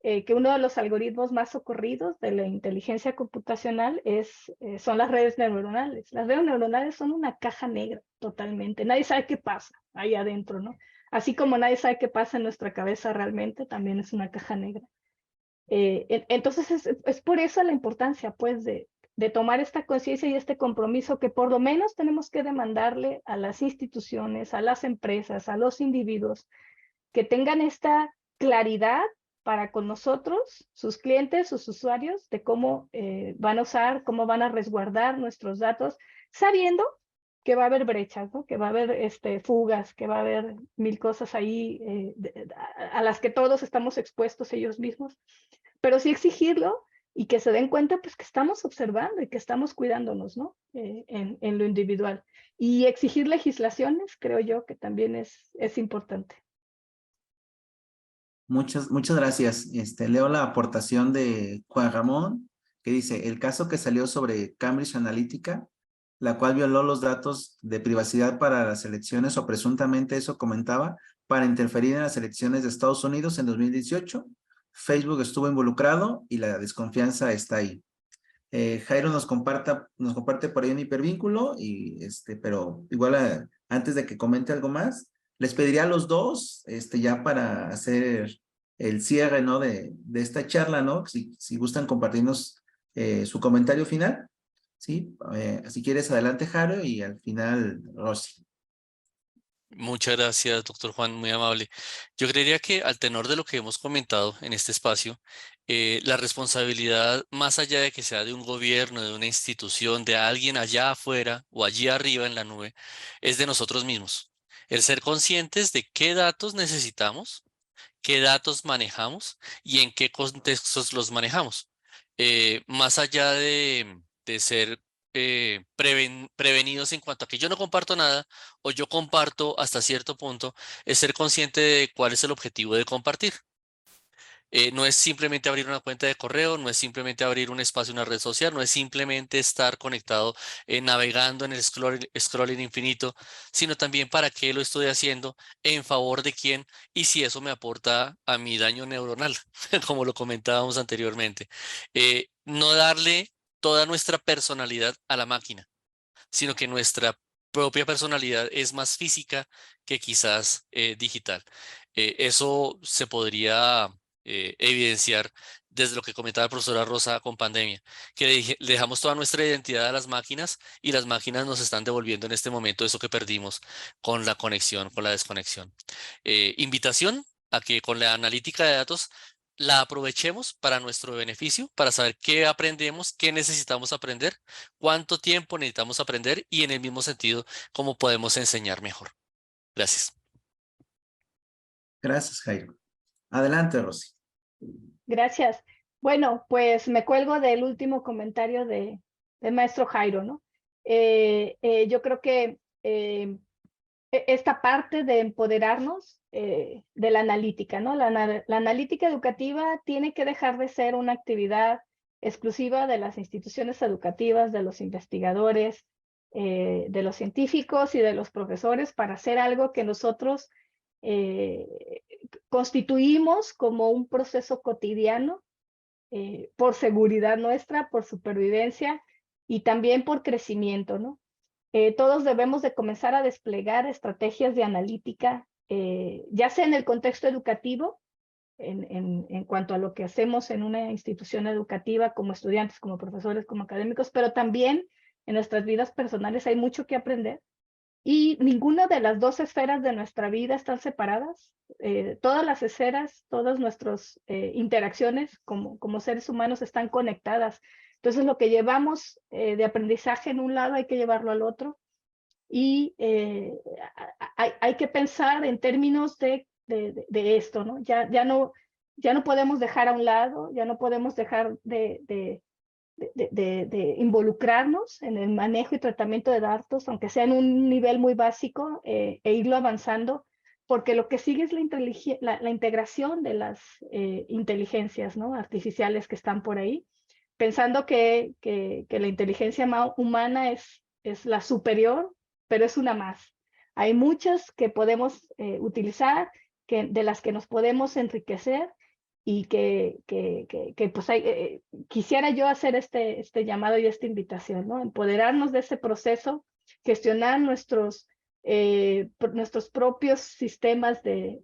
Speaker 3: que uno de los algoritmos más socorridos de la inteligencia computacional son las redes neuronales. Las redes neuronales son una caja negra totalmente. Nadie sabe qué pasa ahí adentro, ¿no? Así como nadie sabe qué pasa en nuestra cabeza realmente, también es una caja negra. Entonces es por eso la importancia, pues, de tomar esta conciencia y este compromiso que por lo menos tenemos que demandarle a las instituciones, a las empresas, a los individuos, que tengan esta claridad para con nosotros, sus clientes, sus usuarios, de cómo van a usar, cómo van a resguardar nuestros datos, sabiendo que va a haber brechas, ¿no? Que va a haber fugas, que va a haber mil cosas ahí a las que todos estamos expuestos ellos mismos, pero sí exigirlo y que se den cuenta pues que estamos observando y que estamos cuidándonos, ¿no? En lo individual. Y exigir legislaciones, creo yo que también es importante.
Speaker 2: Muchas gracias. Leo la aportación de Juan Ramón, que dice, el caso que salió sobre Cambridge Analytica, la cual violó los datos de privacidad para las elecciones, o presuntamente eso comentaba, para interferir en las elecciones de Estados Unidos en 2018. Facebook estuvo involucrado y la desconfianza está ahí. Jairo nos comparte por ahí un hipervínculo, pero igual antes de que comente algo más, les pediría a los dos, ya para hacer el cierre, ¿no? de esta charla, ¿no? Si gustan compartirnos su comentario final, ¿sí? Si quieres, adelante, Jairo, y al final, Rosy.
Speaker 4: Muchas gracias, doctor Juan, muy amable. Yo creería que al tenor de lo que hemos comentado en este espacio, la responsabilidad, más allá de que sea de un gobierno, de una institución, de alguien allá afuera o allí arriba en la nube, es de nosotros mismos. El ser conscientes de qué datos necesitamos, qué datos manejamos y en qué contextos los manejamos. Más allá de ser prevenidos en cuanto a que yo no comparto nada o yo comparto hasta cierto punto, es ser consciente de cuál es el objetivo de compartir. No es simplemente abrir una cuenta de correo, no es simplemente abrir un espacio en una red social, no es simplemente estar conectado, navegando en el scrolling infinito, sino también para qué lo estoy haciendo, en favor de quién y si eso me aporta a mi daño neuronal, como lo comentábamos anteriormente. No darle toda nuestra personalidad a la máquina, sino que nuestra propia personalidad es más física que quizás digital. Eso se podría evidenciar desde lo que comentaba la profesora Rosa con pandemia, que le dejamos toda nuestra identidad a las máquinas y las máquinas nos están devolviendo en este momento eso que perdimos con la conexión, con la desconexión. Invitación a que con la analítica de datos la aprovechemos para nuestro beneficio, para saber qué aprendemos, qué necesitamos aprender, cuánto tiempo necesitamos aprender y en el mismo sentido, cómo podemos enseñar mejor. Gracias.
Speaker 2: Gracias, Jairo. Adelante, Rosy.
Speaker 3: Gracias. Bueno, pues me cuelgo del último comentario del maestro Jairo, ¿no? Yo creo que esta parte de empoderarnos de la analítica, ¿no? La analítica educativa tiene que dejar de ser una actividad exclusiva de las instituciones educativas, de los investigadores, de los científicos y de los profesores para hacer algo que nosotros constituimos como un proceso cotidiano por seguridad nuestra, por supervivencia y también por crecimiento, ¿no? Todos debemos de comenzar a desplegar estrategias de analítica, ya sea en el contexto educativo, en cuanto a lo que hacemos en una institución educativa como estudiantes, como profesores, como académicos, pero también en nuestras vidas personales hay mucho que aprender. Y ninguna de las dos esferas de nuestra vida están separadas. Todas las esferas, todas nuestras interacciones como seres humanos están conectadas. Entonces, lo que llevamos de aprendizaje en un lado hay que llevarlo al otro. Y hay que pensar en términos de esto, ¿no? Ya no podemos dejar a un lado, ya no podemos dejar de involucrarnos en el manejo y tratamiento de datos, aunque sea en un nivel muy básico, e irlo avanzando, porque lo que sigue es la integración de las inteligencias, ¿no? Artificiales que están por ahí, pensando que la inteligencia humana es la superior, pero es una más. Hay muchas que podemos utilizar, de las que nos podemos enriquecer, y que pues quisiera yo hacer este llamado y esta invitación, ¿no? Empoderarnos de ese proceso, gestionar nuestros propios sistemas de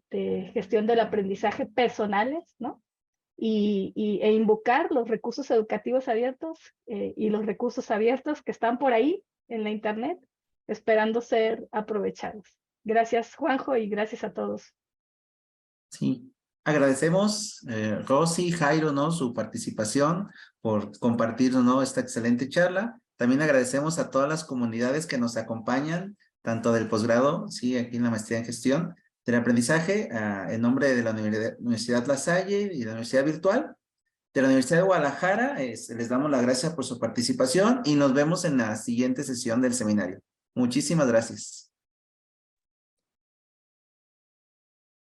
Speaker 3: gestión del aprendizaje personales, ¿no? E invocar los recursos educativos abiertos y los recursos abiertos que están por ahí en la internet, esperando ser aprovechados. Gracias, Juanjo, y gracias a todos.
Speaker 2: Sí, agradecemos, Rosy, Jairo, ¿no? Su participación, por compartirnos, ¿no? Esta excelente charla. También agradecemos a todas las comunidades que nos acompañan, tanto del posgrado, sí, aquí en la maestría en gestión del aprendizaje, en nombre de la Universidad La Salle y la Universidad Virtual. De la Universidad de Guadalajara, les damos las gracias por su participación y nos vemos en la siguiente sesión del seminario. Muchísimas gracias.